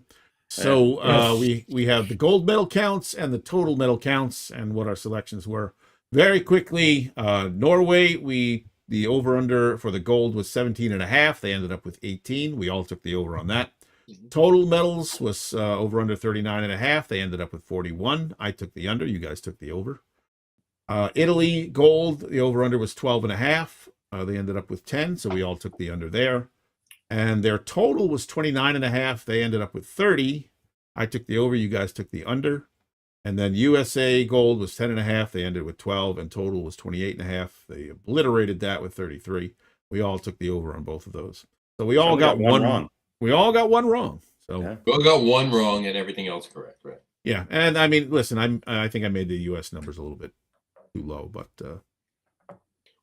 So we have the gold medal counts and the total medal counts and what our selections were. Very quickly, Norway, the over under for the gold was 17.5. They ended up with 18. We all took the over on that. Total medals was over under 39.5. They ended up with 41. I took the under. You guys took the over. Italy gold, the over under was 12.5. They ended up with 10, so we all took the under there. And their total was 29.5. They ended up with 30. I took the over. You guys took the under. And then USA gold was 10.5. They ended with 12, and total was 28.5. They obliterated that with 33. We all took the over on both of those. So we all got one wrong. We all got one wrong. So we all got one wrong and everything else correct, right? Yeah, and I mean, listen, I think I made the U.S. numbers a little bit too low, but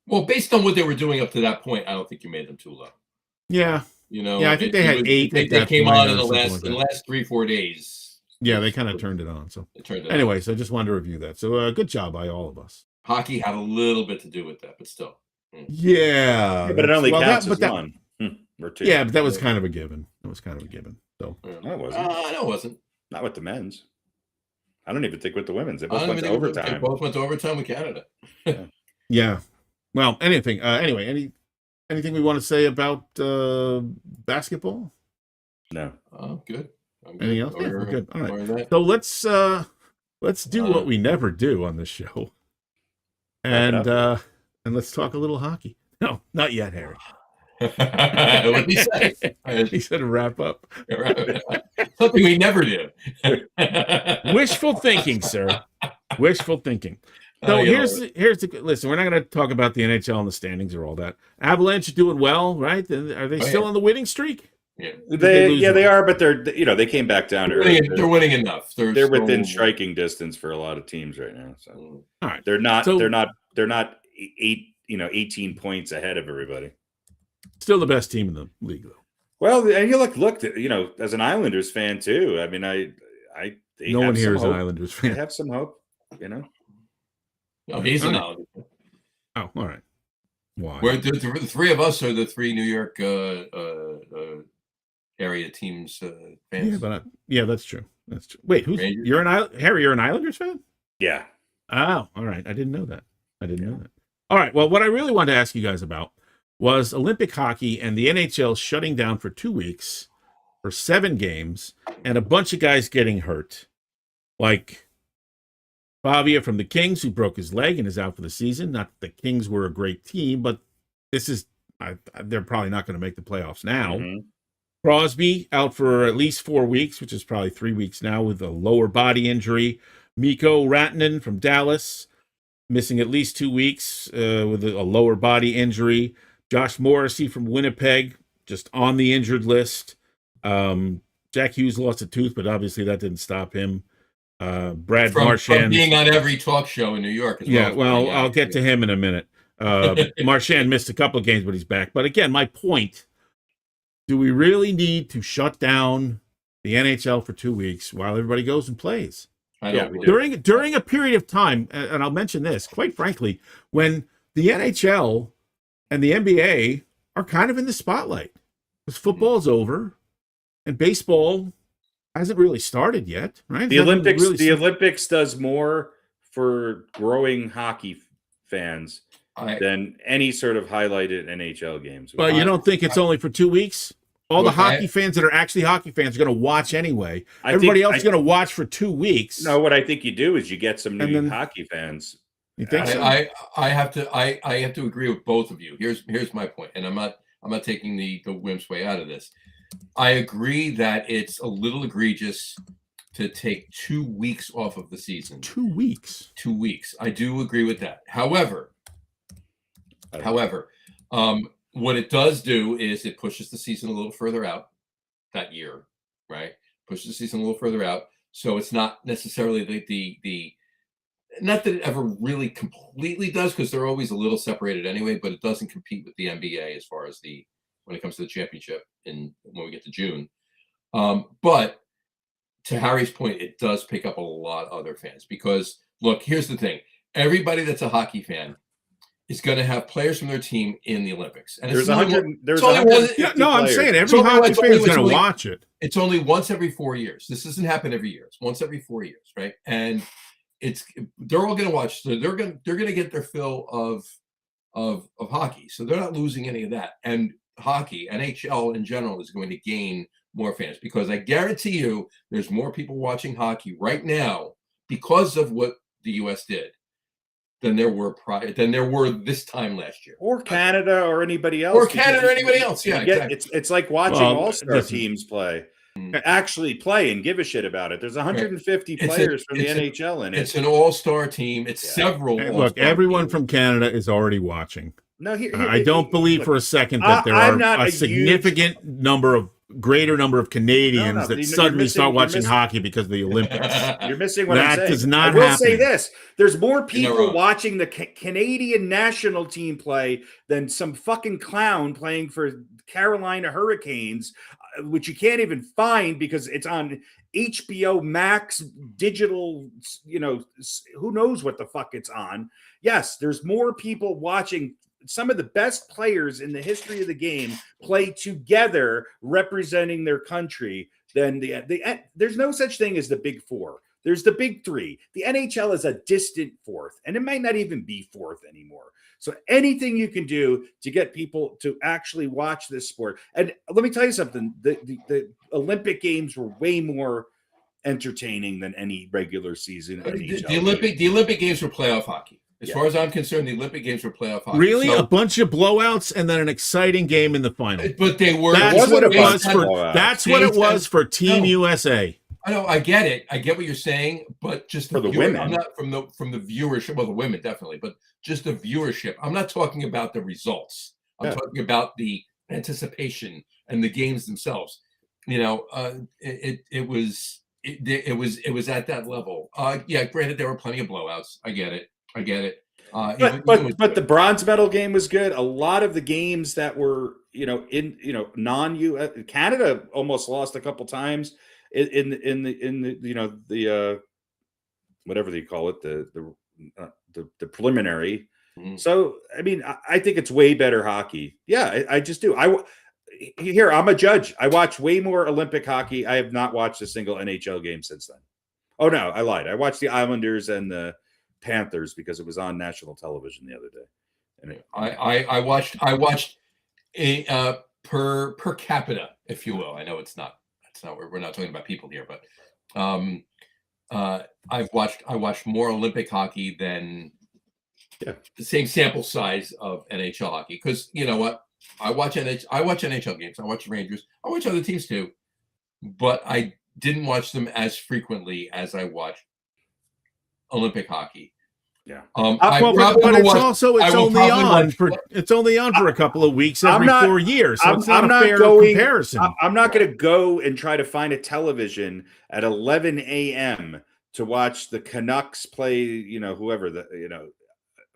well, based on what they were doing up to that point, I don't think you made them too low. Yeah, I think they had 8. They came on in the last 3-4 days. Yeah, they kind of turned it on. So anyway, so I just wanted to review that. So good job by all of us. Hockey had a little bit to do with that, but still. Yeah, but it only counts as one. Or 2. Yeah, but that was kind of a given. That was kind of a given. So no, it wasn't. No, it wasn't. Not with the men's. I don't even think with the women's. They both went to overtime. They both went to overtime with Canada. Yeah. Well, anything. Anyway, anything we want to say about basketball? No. Oh, good. Anything else? Yeah, we're good. All right. So let's do what we never do on this show, and let's talk a little hockey. No, not yet, Harry. What did he say? He said wrap up. Something we never do. Wishful thinking, sir. Wishful thinking. So here's the listen. We're not going to talk about the NHL and the standings or all that. Avalanche are doing well, right? Are they still on the winning streak? Yeah, they are, but they came back down. They're winning enough. They're within striking distance for a lot of teams right now. So all right, they're not 18 points ahead of everybody. Still the best team in the league, though. Well, and you look, as an Islanders fan too. I mean, no one here is an Islanders fan. They have some hope, No, he's an Islanders fan. Oh, all right. Why? We're the three of us are the 3 New York area teams fans. Yeah, that's true. That's true. Wait, Harry? You're an Islanders fan? Yeah. Oh, all right. I didn't know that. All right. Well, what I really wanted to ask you guys about was Olympic hockey and the NHL shutting down for 2 weeks for 7 games and a bunch of guys getting hurt. Like Favia from the Kings, who broke his leg and is out for the season. Not that the Kings were a great team, but they're probably not going to make the playoffs now. Mm-hmm. Crosby out for at least 4 weeks, which is probably 3 weeks now with a lower body injury. Mikko Rantanen from Dallas missing at least 2 weeks with a lower body injury. Josh Morrissey from Winnipeg, just on the injured list. Jack Hughes lost a tooth, but obviously that didn't stop him. Brad Marchand. From being on every talk show in New York. I'll get to him in a minute. Marchand missed a couple of games, but he's back. But again, my point, do we really need to shut down the NHL for 2 weeks while everybody goes and plays? I Yeah, don't we believe during a period of time, and I'll mention this, quite frankly, when the NHL and the NBA are kind of in the spotlight. Because football's over and baseball hasn't really started yet, right? The Olympics does more for growing hockey fans than any sort of highlighted NHL games. But you don't think it's only for 2 weeks? All the hockey fans that are actually hockey fans are going to watch anyway. Everybody else is going to watch for 2 weeks. No, what I think you do is you get some new hockey fans. You think so? I have to agree with both of you. Here's my point, and I'm not taking the wimp's way out of this. I agree that it's a little egregious to take 2 weeks off of the season. 2 weeks. 2 weeks. I do agree with that. However, what it does do is it pushes the season a little further out that year, right? Pushes the season a little further out. So it's not necessarily the not that it ever really completely does, because they're always a little separated anyway, but it doesn't compete with the NBA as far as when it comes to the championship when we get to June. But to Harry's point, it does pick up a lot of other fans, because look, here's the thing. Everybody that's a hockey fan is going to have players from their team in the Olympics. And there's I'm saying every hockey fan is going to watch it. It's only once every 4 years. This doesn't happen every year. It's once every 4 years, right? And they're all going to watch. So they're going to get their fill of hockey. So they're not losing any of that. And hockey, NHL in general, is going to gain more fans, because I guarantee you there's more people watching hockey right now because of what the U.S. did than there were this time last year, or Canada, or anybody else, Yeah, exactly. It's like watching all-star teams play, actually play and give a shit about it. There's 150 players from the NHL in it. It's an all-star team. It's several. Hey, look, everyone teams from Canada is already watching. No, I don't believe for a second that there are a significant greater number of Canadians that suddenly start watching hockey because of the Olympics. You're missing what I'm saying. That does not happen. I will happen. say this. There's more people watching the Canadian national team play than some fucking clown playing for Carolina Hurricanes, which you can't even find because it's on HBO Max digital, who knows what the fuck it's on. Yes, there's more people watching some of the best players in the history of the game play together representing their country than there's no such thing as the big four. There's the big three. The NHL is a distant fourth, and it might not even be fourth anymore. So anything you can do to get people to actually watch this sport. And let me tell you something, the Olympic Games were way more entertaining than any regular season NHL. The Olympic Games were playoff hockey. As far as I'm concerned, the Olympic Games were playoff hockey. Really? So, a bunch of blowouts and then an exciting game in the final. But they were. That's what it was for Team USA. I know. I get it. I get what you're saying, but just for the women. I'm not from the viewership. Well, the women definitely, but just the viewership. I'm not talking about the results. I'm talking about the anticipation and the games themselves. It was at that level. Granted, there were plenty of blowouts. I get it. But the bronze medal game was good. A lot of the games that were non-U.S. Canada almost lost a couple times in the whatever they call it, the preliminary. Mm-hmm. So I mean, I think it's way better hockey. Yeah, I just do. I'm a judge. I watch way more Olympic hockey. I have not watched a single NHL game since then. Oh no, I lied. I watched the Islanders and the Panthers because it was on national television the other day. And I watched a per capita, if you will. I know it's not we're not talking about people here, but I watched more Olympic hockey than the same sample size of NHL hockey, because you know what, I watch NHL games, I watch Rangers, I watch other teams too, but I didn't watch them as frequently as I watched Olympic hockey. Yeah. But it's only on for a couple of weeks every 4 years. So it's not a fair comparison. I'm not going to go and try to find a television at 11 a.m. to watch the Canucks play, whoever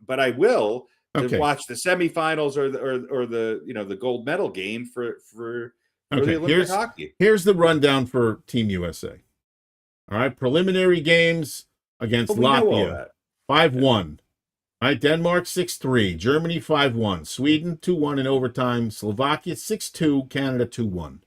but I will to watch the semifinals or the gold medal game for the Olympic hockey. Here's the rundown for Team USA. All right, preliminary games against But we know all Latvia, that. 5-1. All right, Denmark 6-3, Germany 5-1, Sweden 2-1 in overtime, Slovakia 6-2, Canada 2-1.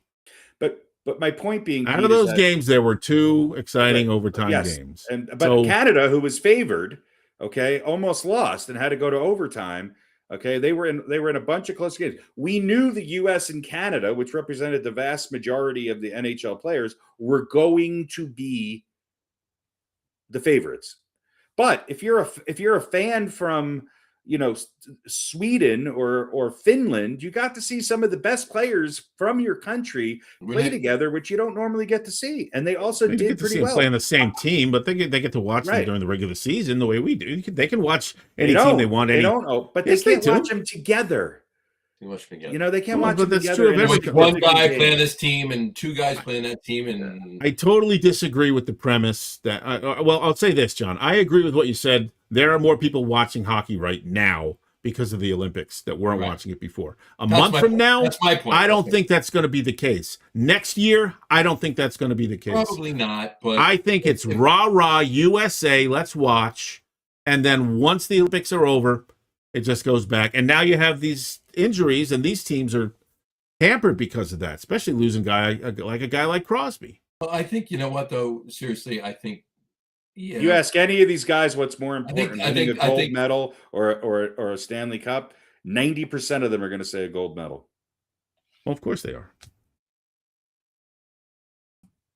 But my point being, Out Pete, of is those that, games, there were 2 exciting okay, overtime yes, games. but So Canada, who was favored, okay, almost lost and had to go to overtime. Okay, they were in a bunch of close games. We knew the U.S. and Canada, which represented the vast majority of the NHL players, were going to be the favorites. But if you're a fan from, you know, Sweden or Finland, you got to see some of the best players from your country play together, which you don't normally get to see. And they also you did get to pretty see them well. play on the same team, but they get to watch them Right. during the regular season the way we do. They can watch any They team don't. they want. They don't know, but Yes, they can't do. watch them together. Too much together. You know, they can't Well, watch but them that's together. true of in every a One significant guy game. playing this team and 2 guys playing that team, and I totally disagree with the premise that. Well, I'll say this, John. I agree with what you said. There are more people watching hockey right now because of the Olympics that weren't watching it before. A month from now, that's my point. I don't think that's going to be the case. Next year, I don't think that's going to be the case. Probably not, but I think it's rah USA. Let's watch, and then once the Olympics are over, it just goes back. And now you have these injuries, and these teams are hampered because of that, especially losing a guy like Crosby. Well, I think, you know what, though, seriously, I think, yeah. You ask any of these guys what's more important, I winning think- a gold medal or a Stanley Cup, 90% of them are going to say a gold medal. Well, of course they are.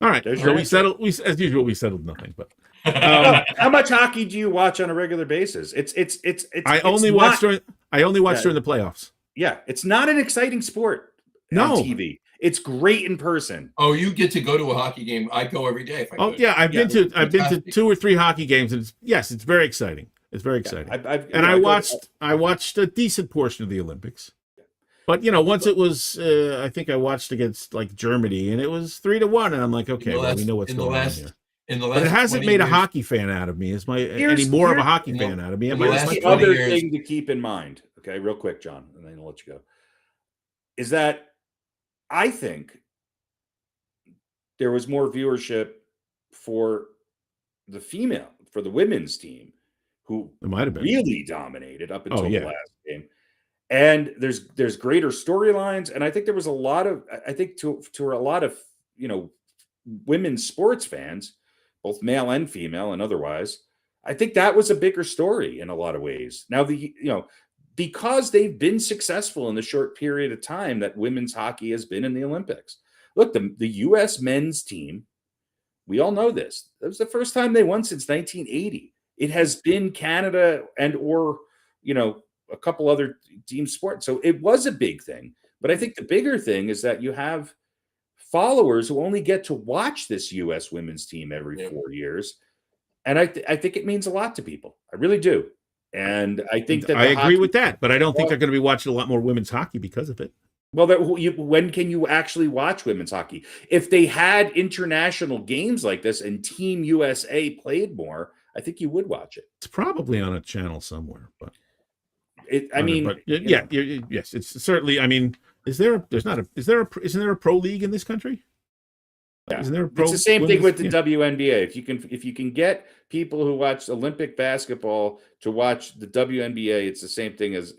All right, There's so your we answer. settled. As usual, we settled nothing. But How much hockey do you watch on a regular basis? I only watch during Yeah. the playoffs. Yeah, it's not an exciting sport No. on TV. It's great in person. Oh, you get to go to a hockey game. I go every day if I Oh could. yeah, I've been to fantastic. 2 or 3 hockey games, and it's very exciting. It's very exciting. I watched a decent portion of the Olympics. But once it was, I think I watched against like Germany, and it was 3-1, and I'm like, okay, we know what's going on here. But it hasn't made a hockey fan out of me. Any more of a hockey fan out of me. Here's the other thing to keep in mind, okay, real quick, John, and then I'll let you go, is that I think there was more viewership for the women's team, who It might have been really dominated up until yeah. the last game. And there's greater storylines, and I think there was a lot of to a lot of women's sports fans, both male and female and otherwise. I think that was a bigger story in a lot of ways. Now because they've been successful in the short period of time that women's hockey has been in the Olympics. Look, the U.S. men's team, we all know this. That was the first time they won since 1980. It has been Canada or a couple other team sports. So it was a big thing. But I think the bigger thing is that you have followers who only get to watch this U.S. women's team every 4 years. And I think it means a lot to people. I really do. And I think that I agree with that, but I don't think they're going to be watching a lot more women's hockey because of it. Well, when can you actually watch women's hockey? If they had international games like this and Team USA played more, I think you would watch it. It's probably on a channel somewhere, but yes, it's certainly. I mean, isn't there a pro league in this country? Yeah. Isn't there a pro? It's the same thing with the WNBA. If you can get people who watch Olympic basketball to watch the WNBA, it's the same thing as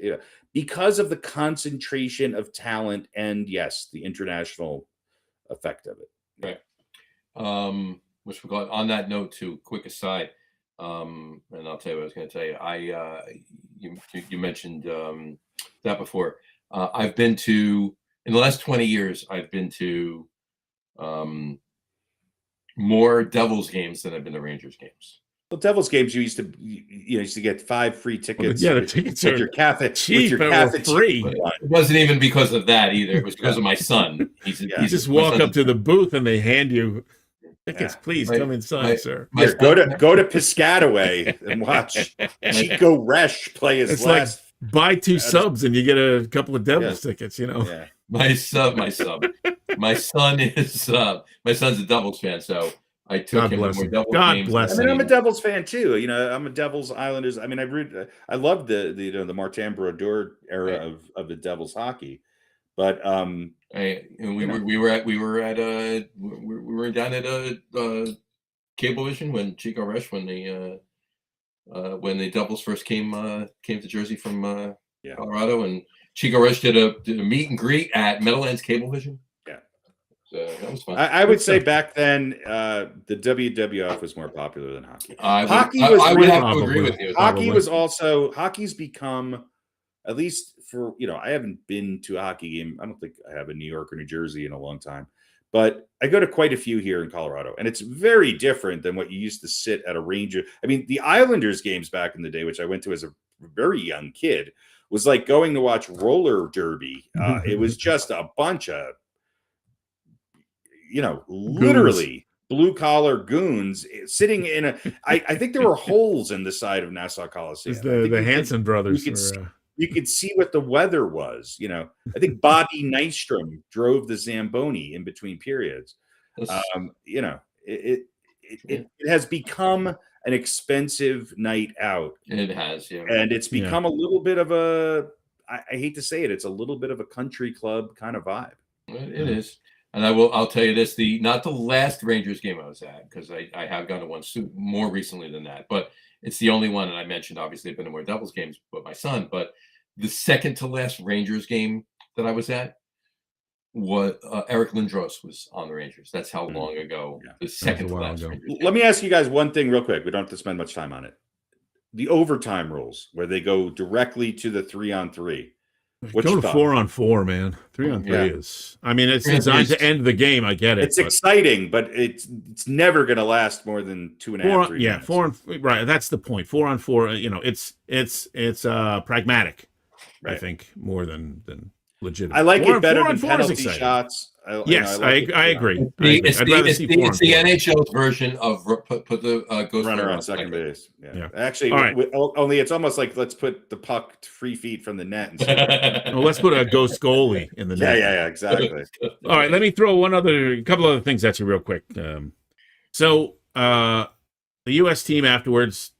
because of the concentration of talent and yes, the international effect of it. Right. Which we got on that note too. Quick aside, and I'll tell you what I was going to tell you. You mentioned that before. I've been to in the last 20 years. I've been to more Devils games than I've been to Rangers games. Well, Devils games, you used to get 5 free tickets. Well, yeah, the tickets with are your cafe, cheap. with your Were free. It wasn't even because of that either. It was because of my son. You just walk up to the booth and they hand you tickets. Please come inside, sir. Here, go to Piscataway and watch Chico Resch play his last. Like buy 2 subs and you get a couple of Devils tickets. Yeah. My sub. My son is my son's a Devils fan, so I took him to more Devils games. Bless him. I mean, I'm a Devils fan too. I'm a Devils Islanders. I mean, I love the Martin Brodeur era of the Devils hockey, but we were down at Cablevision when Chico Resch when the Devils first came to Jersey from Colorado, and Chico Resch did a meet and greet at Meadowlands Cablevision. Yeah, so that was fun. I would say back then the WWF was more popular than hockey. I would have to agree with you. Hockey's become, at least for I haven't been to a hockey game. I don't think I have in New York or New Jersey in a long time. But I go to quite a few here in Colorado, and it's very different than what you used to sit at a range of. I mean, the Islanders games back in the day, which I went to as a very young kid, was like going to watch roller derby. It was just a bunch of, literally blue collar goons sitting in a. I think there were holes in the side of Nassau Coliseum. The Hanson brothers. You could see what the weather was. I think Bobby Nystrom drove the Zamboni in between periods. It has become an expensive night out. It has, yeah. And it's become a little bit of I hate to say it, it's a little bit of a country club kind of vibe. It is. And I'll tell you this, not the last Rangers game I was at, because I have gone to one more recently than that, but it's the only one. And I mentioned, obviously, I've been to more Devils games with my son, but the second to last Rangers game that I was at was Eric Lindros was on the Rangers. That's how long ago the second to last Rangers game. Let me ask you guys one thing real quick. We don't have to spend much time on it. The overtime rules, where they go directly to the 3-on-3. Go to 4-on-4, man. 3-on-3 is. I mean, it's designed to end the game. I get it. It's exciting, but it's never going to last more than 2.5, 3 minutes. Right. That's the point. 4-on-4. It's pragmatic. Right. I think more than legitimate. I like it better than penalty shots. I agree. It's the NHL's version of put the ghost runner on second base. Yeah. Actually, only it's almost like let's put the puck 3 feet from the net. Well, let's put a ghost goalie in the net. Yeah, exactly. All right, let me throw a couple other things at you real quick. So the U.S. team afterwards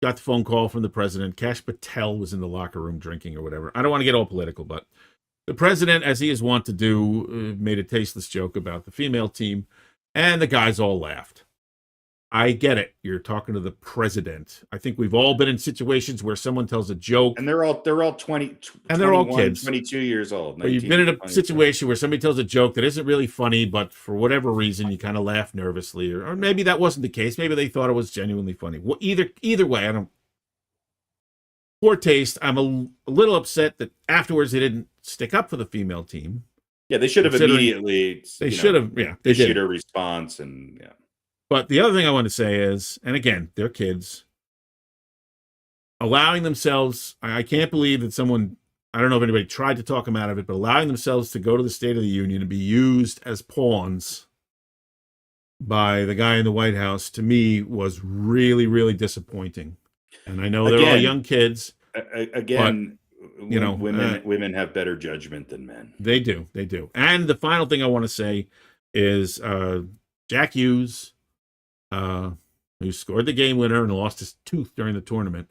got the phone call from the president. Kash Patel was in the locker room drinking or whatever. I don't want to get all political, but the president, as he is wont to do, made a tasteless joke about the female team, and the guys all laughed. I get it. You're talking to the president. I think we've all been in situations where someone tells a joke, and they're all 20, and they're all kids, 22 years old. 19, you've been in a situation where somebody tells a joke that isn't really funny, but for whatever reason you kind of laugh nervously, or maybe that wasn't the case. Maybe they thought it was genuinely funny. Well, either way, I don't. Poor taste. I'm a little upset that afterwards they didn't stick up for the female team. Yeah, they should have immediately. They should have. Yeah, they issued a response, and yeah. But the other thing I want to say is, and again, they're kids, allowing themselves, I can't believe that someone, I don't know if anybody tried to talk them out of it, but allowing themselves to go to the State of the Union and be used as pawns by the guy in the White House, to me, was really, really disappointing. And I know they're all young kids. Again, but, women have better judgment than men. They do. And the final thing I want to say is Jack Hughes, who scored the game winner and lost his tooth during the tournament,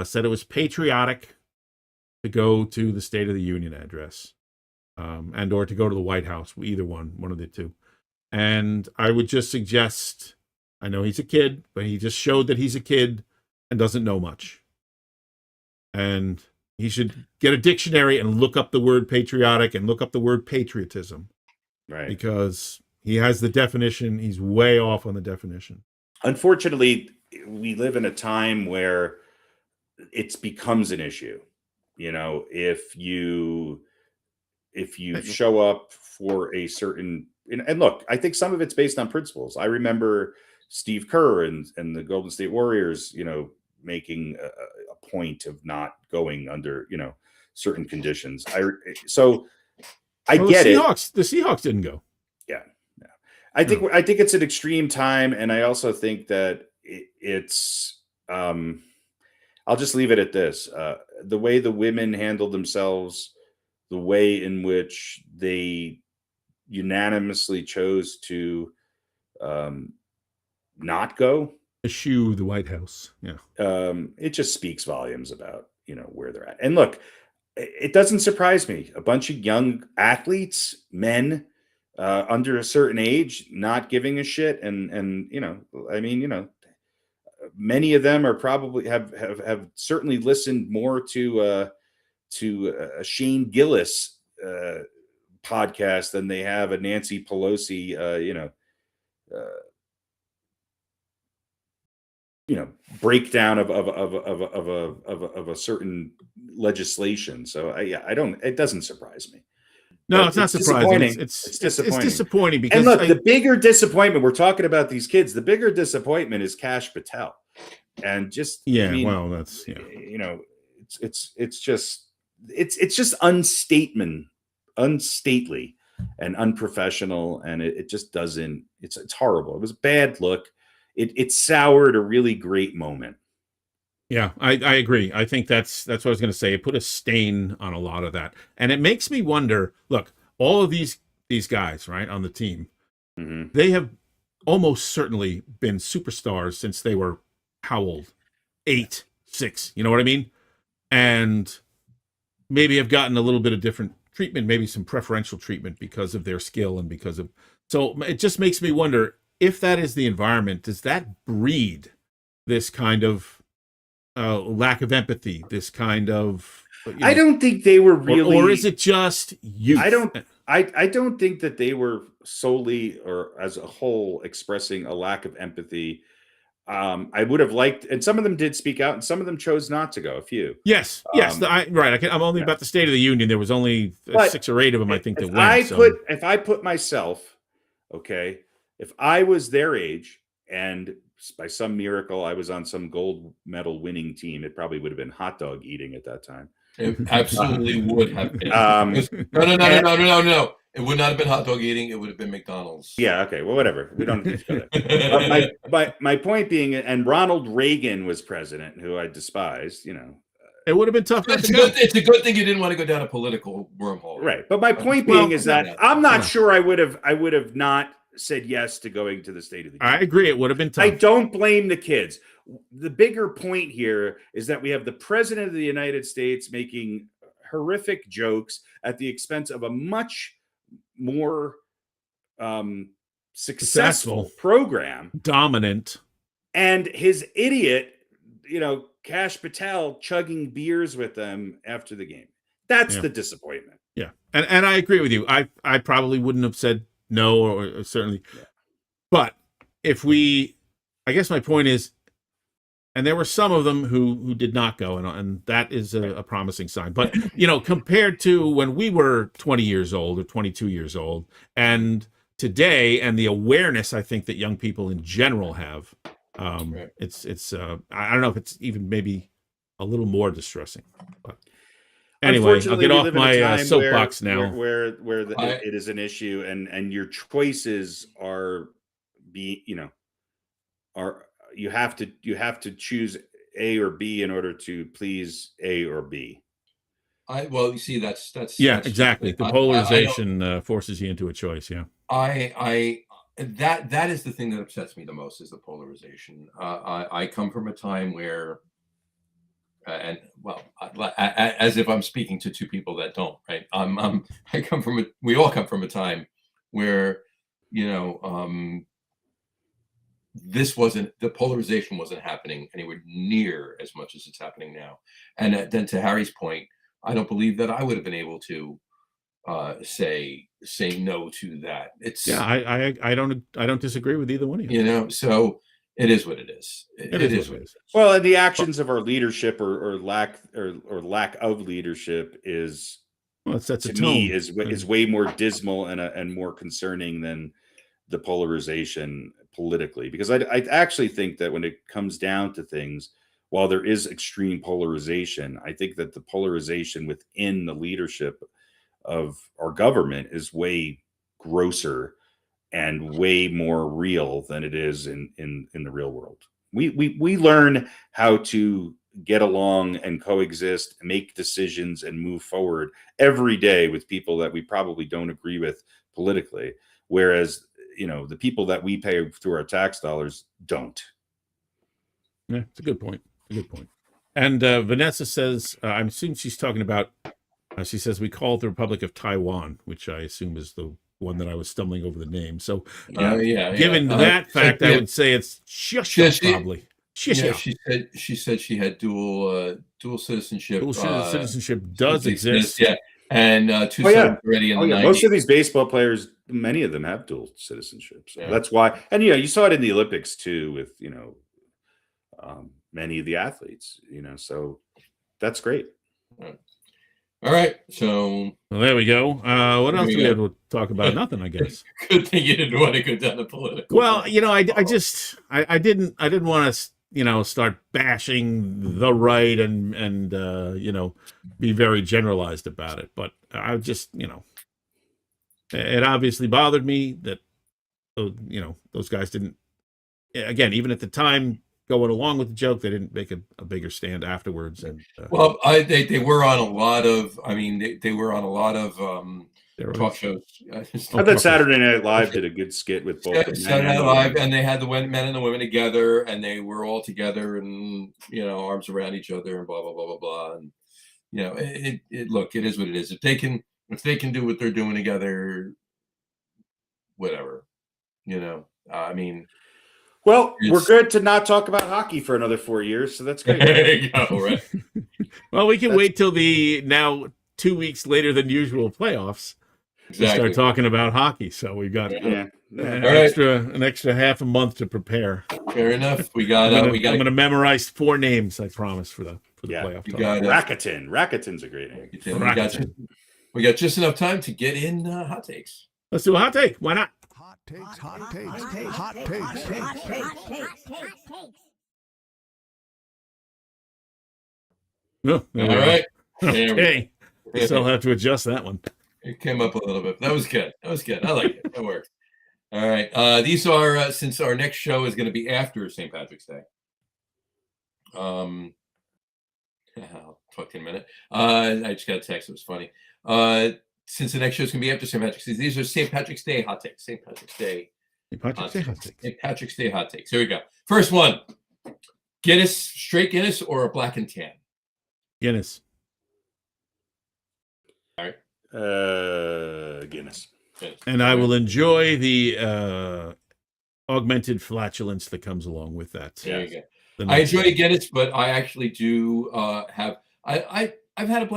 said it was patriotic to go to the State of the Union address, and or to go to the White House, either one of the two. And I would just suggest, I know he's a kid, but he just showed that he's a kid and doesn't know much. And he should get a dictionary and look up the word patriotic and look up the word patriotism. Right. Because he has the definition. He's way off on the definition. Unfortunately, we live in a time where it becomes an issue. If you show up for a certain, and look, I think some of it's based on principles. I remember Steve Kerr and the Golden State Warriors, making a point of not going under, certain conditions. I get it. The Seahawks didn't go. Yeah. I think it's an extreme time, and I also think that it's. I'll just leave it at this: the way the women handled themselves, the way in which they unanimously chose to not go, eschew the White House. Yeah, it just speaks volumes about where they're at. And look, it doesn't surprise me. A bunch of young athletes, men. under a certain age, not giving a shit, and many of them are probably have certainly listened more to a Shane Gillis podcast than they have a Nancy Pelosi, breakdown of a certain legislation. So it doesn't surprise me. No, it's not surprising. It's disappointing. It's disappointing because, and look, the bigger disappointment, we're talking about these kids, the bigger disappointment is Kash Patel. And just, well, that's, it's just unstately and unprofessional. And it just doesn't, it's horrible. It was a bad look. It soured a really great moment. Yeah, I agree. I think that's what I was going to say. It put a stain on a lot of that. And it makes me wonder, look, all of these guys, right, on the team, they have almost certainly been superstars since they were how old? 8, 6, you know what I mean? And maybe have gotten a little bit of different treatment, maybe some preferential treatment because of their skill and because of, so it just makes me wonder, if that is the environment, does that breed this kind of lack of empathy, this kind of, I don't think they were really, or is it just youth? I don't think that they were solely or as a whole expressing a lack of empathy. I would have liked, and some of them did speak out, and some of them chose not to go. A few, yes. I'm only about the State of the Union. There was only 6 or 8 of them, I think, that went. If I put myself, okay, if I was their age, and by some miracle I was on some gold medal winning team, it probably would have been hot dog eating at that time. It absolutely would have been. No. It would not have been hot dog eating. It would have been McDonald's. Yeah. Okay. Well, whatever. We don't need to go there. My point being, and Ronald Reagan was president, who I despised. It would have been tough. It's a good thing you didn't want to go down a political wormhole, right? But my point being is that I'm not sure I would have not said yes to going to the State of the Union. I agree. It would have been tough. I don't blame the kids. The bigger point here is that we have the president of the United States making horrific jokes at the expense of a much more successful program, dominant, and his idiot, Kash Patel chugging beers with them after the game. That's the disappointment. Yeah, and I agree with you. I probably wouldn't have said no, or certainly, but I guess my point is, and there were some of them who did not go, and that is a promising sign. But compared to when we were 20 years old or 22 years old, and today, and the awareness I think that young people in general have, it's I don't know if it's even maybe a little more distressing. But anyway, I'll get off my soapbox now. Where it is an issue, and your choices are you have to choose A or B in order to please A or B. You see, that's exactly. The polarization forces you into a choice. Yeah, that is the thing that upsets me the most, is the polarization. I come from a time where, as if I'm speaking to two people that don't, right? We all come from a time where, the polarization wasn't happening anywhere near as much as it's happening now. And then to Harry's point, I don't believe that I would have been able to say no to that. I don't disagree with either one of you. So it is what it is. It is what it is. Well, and the actions of our leadership or lack of leadership is, to me, is way more dismal and more concerning than the polarization politically, because I actually think that when it comes down to things, while there is extreme polarization, I think that the polarization within the leadership of our government is way grosser and way more real than it is in the real world. We learn how to get along and coexist, make decisions, and move forward every day with people that we probably don't agree with politically, whereas the people that we pay through our tax dollars don't. Yeah, it's a good point. And Vanessa says, I'm assuming she's talking about, she says, we call it the Republic of Taiwan, which I assume is the one that I was stumbling over the name. So, yeah. given that fact, I would say it's probably. Yeah, she said she had dual citizenship. Dual citizenship does exist. Yeah, and two sons already in the 90s. Most of these baseball players, many of them have dual citizenship. So that's why. And you saw it in the Olympics too, with many of the athletes. So that's great. All right, so there we go. What else do we have to talk about? Nothing, I guess. Good thing you didn't want to go down the political. Well, I didn't want to start bashing the right and be very generalized about it. But I just, it obviously bothered me that, those guys didn't, again, even at the time going along with the joke, they didn't make a bigger stand afterwards. And well, they were on a lot of, they were on a lot of talk shows. I thought Saturday Night Live did a good skit with both. Saturday Night Live, and they had the men and the women together, and they were all together, and arms around each other, and blah blah blah blah blah. And look, it is what it is. If they can do what they're doing together, whatever. Well, we're good to not talk about hockey for another 4 years, so that's great. There you go, right? Well, we can wait till the now 2 weeks later than usual playoffs. Exactly. To start talking about hockey. So we've got an extra half a month to prepare. Fair enough. I'm going to memorize 4 names. I promise for the playoff. Racketon's a great name. We got just enough time to get in hot takes. Let's do a hot take. Why not? Hot takes. Oh, all right. Okay. I still have to adjust that one. It came up a little bit. That was good. I like it. That worked. All right. These are since our next show is going to be after St. Patrick's Day. I'll talk to you in a minute. I just got a text. It was funny. Since the next show is going to be after St. Patrick's Day, these are St. Patrick's Day hot takes. St. Patrick's Day hot takes. Here we go. First one: Guinness, straight Guinness, or a black and tan? Guinness. All right. Guinness. And I will enjoy the augmented flatulence that comes along with that. There you go. I enjoy Guinness, but I actually do have. I've had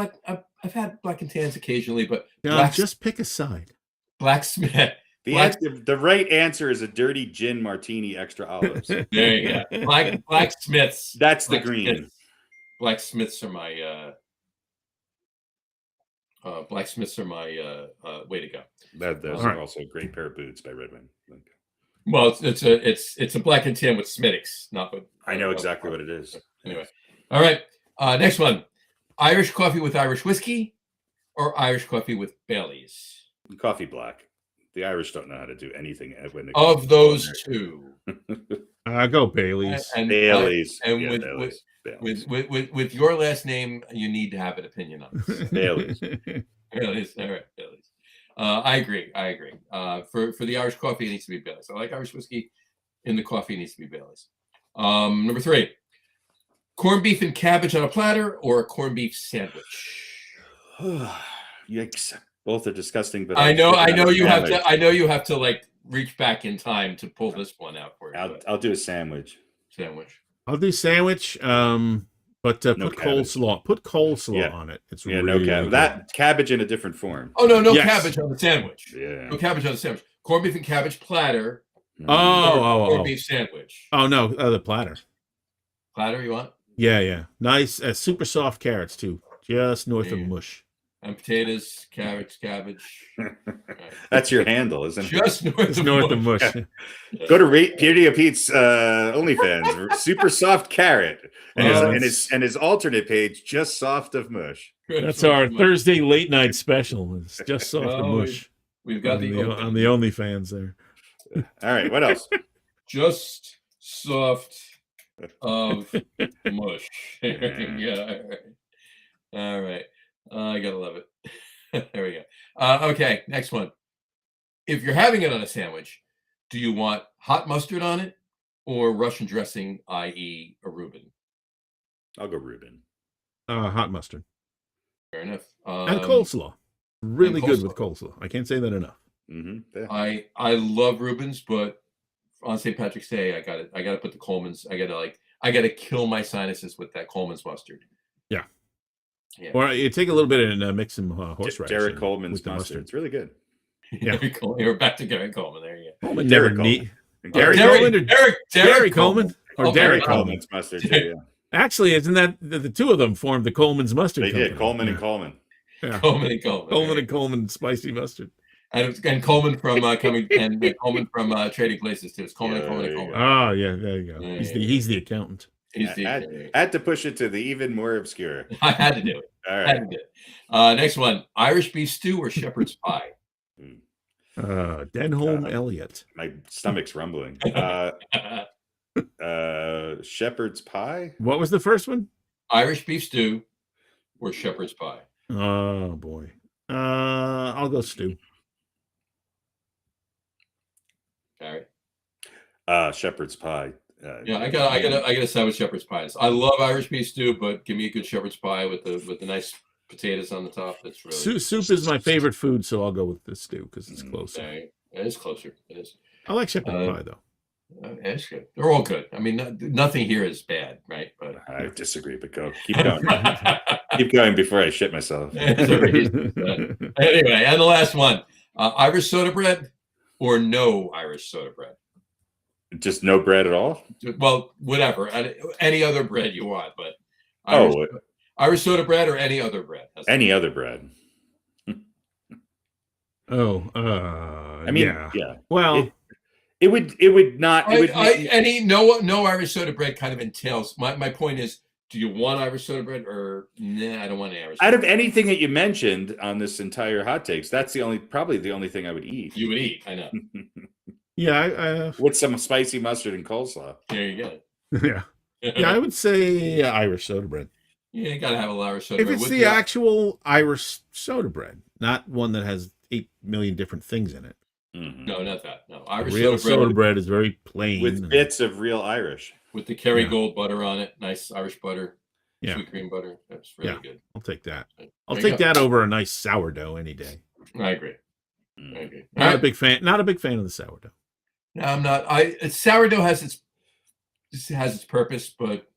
black and tans occasionally, but just pick a side. Blacksmith. The right answer is a dirty gin martini, extra olives. There you go. Blacksmiths. That's the green. Blacksmiths are my. Blacksmiths are my way to go. Those are also a great pair of boots by Red Wing. Well, it's a black and tan with Smittix, not with. I know exactly what it is. Anyway, all right. Next one: Irish coffee with Irish whiskey, or Irish coffee with Baileys. Coffee black. The Irish don't know how to do anything when of those two. Go Baileys. Baileys. With your last name, you need to have an opinion on this. Baileys. Baileys. All right, Baileys. I agree. For the Irish coffee, it needs to be Baileys. I like Irish whiskey. In the coffee, it needs to be Baileys. Number 3, corned beef and cabbage on a platter, or a corned beef sandwich. Yikes! Both are disgusting, but I know you have to. I know you have to like reach back in time to pull this one out for you. I'll do a sandwich. I'll do sandwich. But put coleslaw. Put coleslaw on it. It's really no cabbage. That cabbage in a different form. Oh no cabbage on the sandwich. Yeah, no cabbage on the sandwich. Corned beef and cabbage platter. Corned beef sandwich. Oh no, the platter. Platter you want? Yeah. Nice, super soft carrots too, just north of mush. And potatoes, cabbage. Right. That's your handle, isn't it? Just north of mush. Go to RadioPete's OnlyFans. Super soft carrot, and his alternate page, just soft of mush. That's our Thursday late night special. It's just soft of mush. We've got on the OnlyFans there. All right, what else? Just soft of mush. Yeah. All right. I gotta love it. There we go. Okay, next one. If you're having it on a sandwich, do you want hot mustard on it or Russian dressing, i.e. a Reuben? I'll go Reuben. Hot mustard. Fair enough. And coleslaw. Really good with coleslaw. I can't say that enough. Yeah. I love Reuben's, but on St. Patrick's Day, I gotta put the Coleman's. I gotta kill my sinuses with that Coleman's mustard. Yeah. Yeah. Or you take a little bit and mix some horseradish. Derek Coleman's with the mustard. It's really good. Yeah. You're back to Gary Coleman. There you go. Coleman Derek never Coleman. Gary Derek Coleman or Derek Coleman or Derek Coleman. Coleman's mustard too, yeah. Actually, isn't that the two of them formed the Coleman's mustard? They company? did. Coleman Yeah. and Coleman. Yeah. Coleman and Coleman. Coleman and Coleman spicy mustard. And Coleman from Coleman from Trading Places too. It's Coleman and Coleman and Coleman. Oh yeah, there you go. Yeah, He's the accountant. I had to push it to the even more obscure. I had to do it. All right. Had to do it. Next one: Irish beef stew or shepherd's pie. Denholm Elliott. My stomach's rumbling. Shepherd's pie. What was the first one? Irish beef stew or shepherd's pie. Oh boy. I'll go stew. Gary. Shepherd's pie. Yeah, I gotta side with shepherd's pies. I love Irish beef stew, but give me a good shepherd's pie with the nice potatoes on the top. That's really Soup is my favorite food, so I'll go with the stew because it's closer. Okay. It is closer. It is. I like shepherd pie though. It's good. They're all good. I mean, nothing here is bad, right? But I disagree. But go. Keep going. Keep going before I shit myself. Anyway, and the last one: Irish soda bread or no Irish soda bread. Just no bread at all? Well, whatever. Any other bread you want, but Irish soda bread or any other bread. Any other bread. I mean, yeah. Well, it would not. No Irish soda bread kind of entails. My point is, do you want Irish soda bread or nah? I don't want any Irish. Out of anything that you mentioned on this entire hot takes, that's probably the only thing I would eat. You would eat, I know. Yeah, with some spicy mustard and coleslaw. There you go. Yeah, I would say Irish soda bread. Yeah, you gotta have a little Irish soda If bread. it's the actual Irish soda bread, not one that has 8 million different things in it. Mm-hmm. No, not that. No, Irish real soda bread is very plain with bits of real Irish, with the Kerrygold butter on it. Nice Irish butter, sweet cream butter. That's really good. I'll take that. I'll take that over a nice sourdough any day. I agree. Not a big fan. Not a big fan of the sourdough. No, I'm not. Sourdough has its purpose, but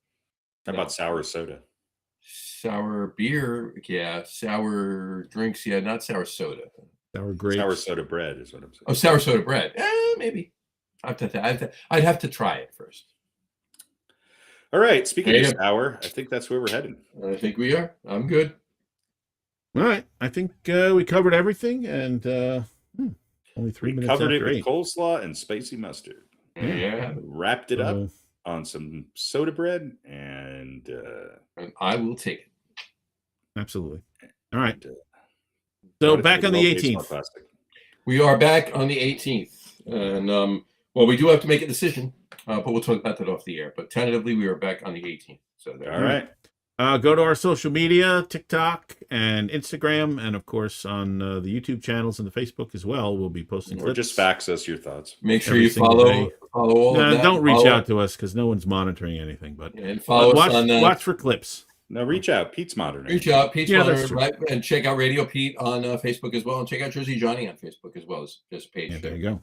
how about sour soda? Sour beer, yeah. Sour drinks, yeah. Not sour soda. Sour grapes. Sour soda bread is what I'm saying. Oh, sour soda bread. Maybe. I'd have to try it first. All right. Speaking of sour, I think that's where we're heading. I think we are. I'm good. All right. I think we covered everything, and only 3 minutes. Covered it with coleslaw and spicy mustard. Yeah. Wrapped it up on some soda bread, and I will take it. Absolutely. All right. So back on the 18th. We are back on the 18th, and we do have to make a decision, but we'll talk about that off the air. But tentatively, we are back on the 18th. So all right. Go to our social media, TikTok and Instagram, and of course on the YouTube channels and the Facebook as well. We'll be posting clips. Or just fax us your thoughts. Make sure you follow all of that. Don't reach out to us because no one's monitoring anything. But and follow us on watch for clips. No, reach out. Pete's monitoring. Reach out, Pete's monitoring, right? And check out RadioPete on Facebook as well, and check out Jersey Johnny on Facebook as well as this page. Yeah, there you go.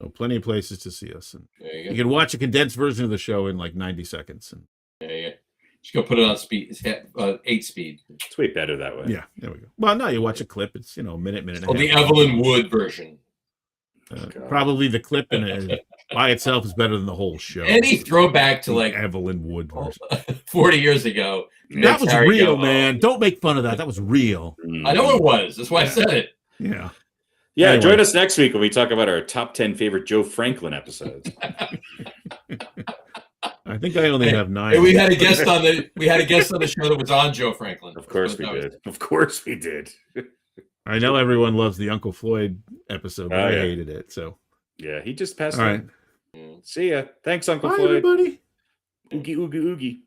So plenty of places to see us, and there you go. You can watch a condensed version of the show in like 90 seconds. And there you go. Just go put it on speed. It's 8 speed. It's way better that way. Yeah, there we go. Well, no, you watch a clip. It's a minute and a half. The Evelyn Wood version. Probably the clip by itself is better than the whole show. Any throwback to like Evelyn Wood version. 40 years ago. That was real, man. Don't make fun of that. That was real. I know it was. That's why I said it. Yeah. Yeah, anyway. Join us next week when we talk about our top 10 favorite Joe Franklin episodes. I think I only have 9. Hey, we had a guest on the show that was on Joe Franklin. Of course we did. Of course we did. I know everyone loves the Uncle Floyd episode, but I hated it. So yeah, he just passed. All right. See ya. Thanks, Uncle Bye, Floyd. Everybody. Oogie oogie oogie.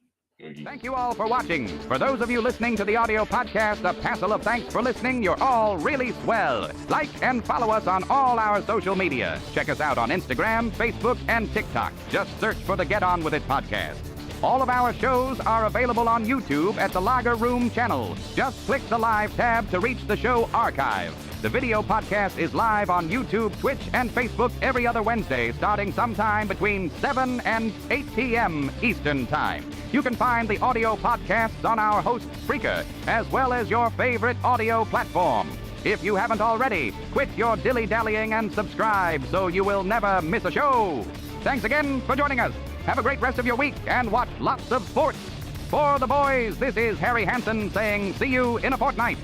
Thank you all for watching. For those of you listening to the audio podcast, a passel of thanks for listening. You're all really swell. Like and follow us on all our social media. Check us out on Instagram, Facebook, and TikTok. Just search for the Get On With It podcast. All of our shows are available on YouTube at the Lager Room channel. Just click the live tab to reach the show archive. The video podcast is live on YouTube, Twitch, and Facebook every other Wednesday, starting sometime between 7 and 8 p.m. Eastern Time. You can find the audio podcasts on our host, Spreaker, as well as your favorite audio platform. If you haven't already, quit your dilly-dallying and subscribe so you will never miss a show. Thanks again for joining us. Have a great rest of your week and watch lots of sports. For the boys, this is Harry Hansen saying see you in a fortnight.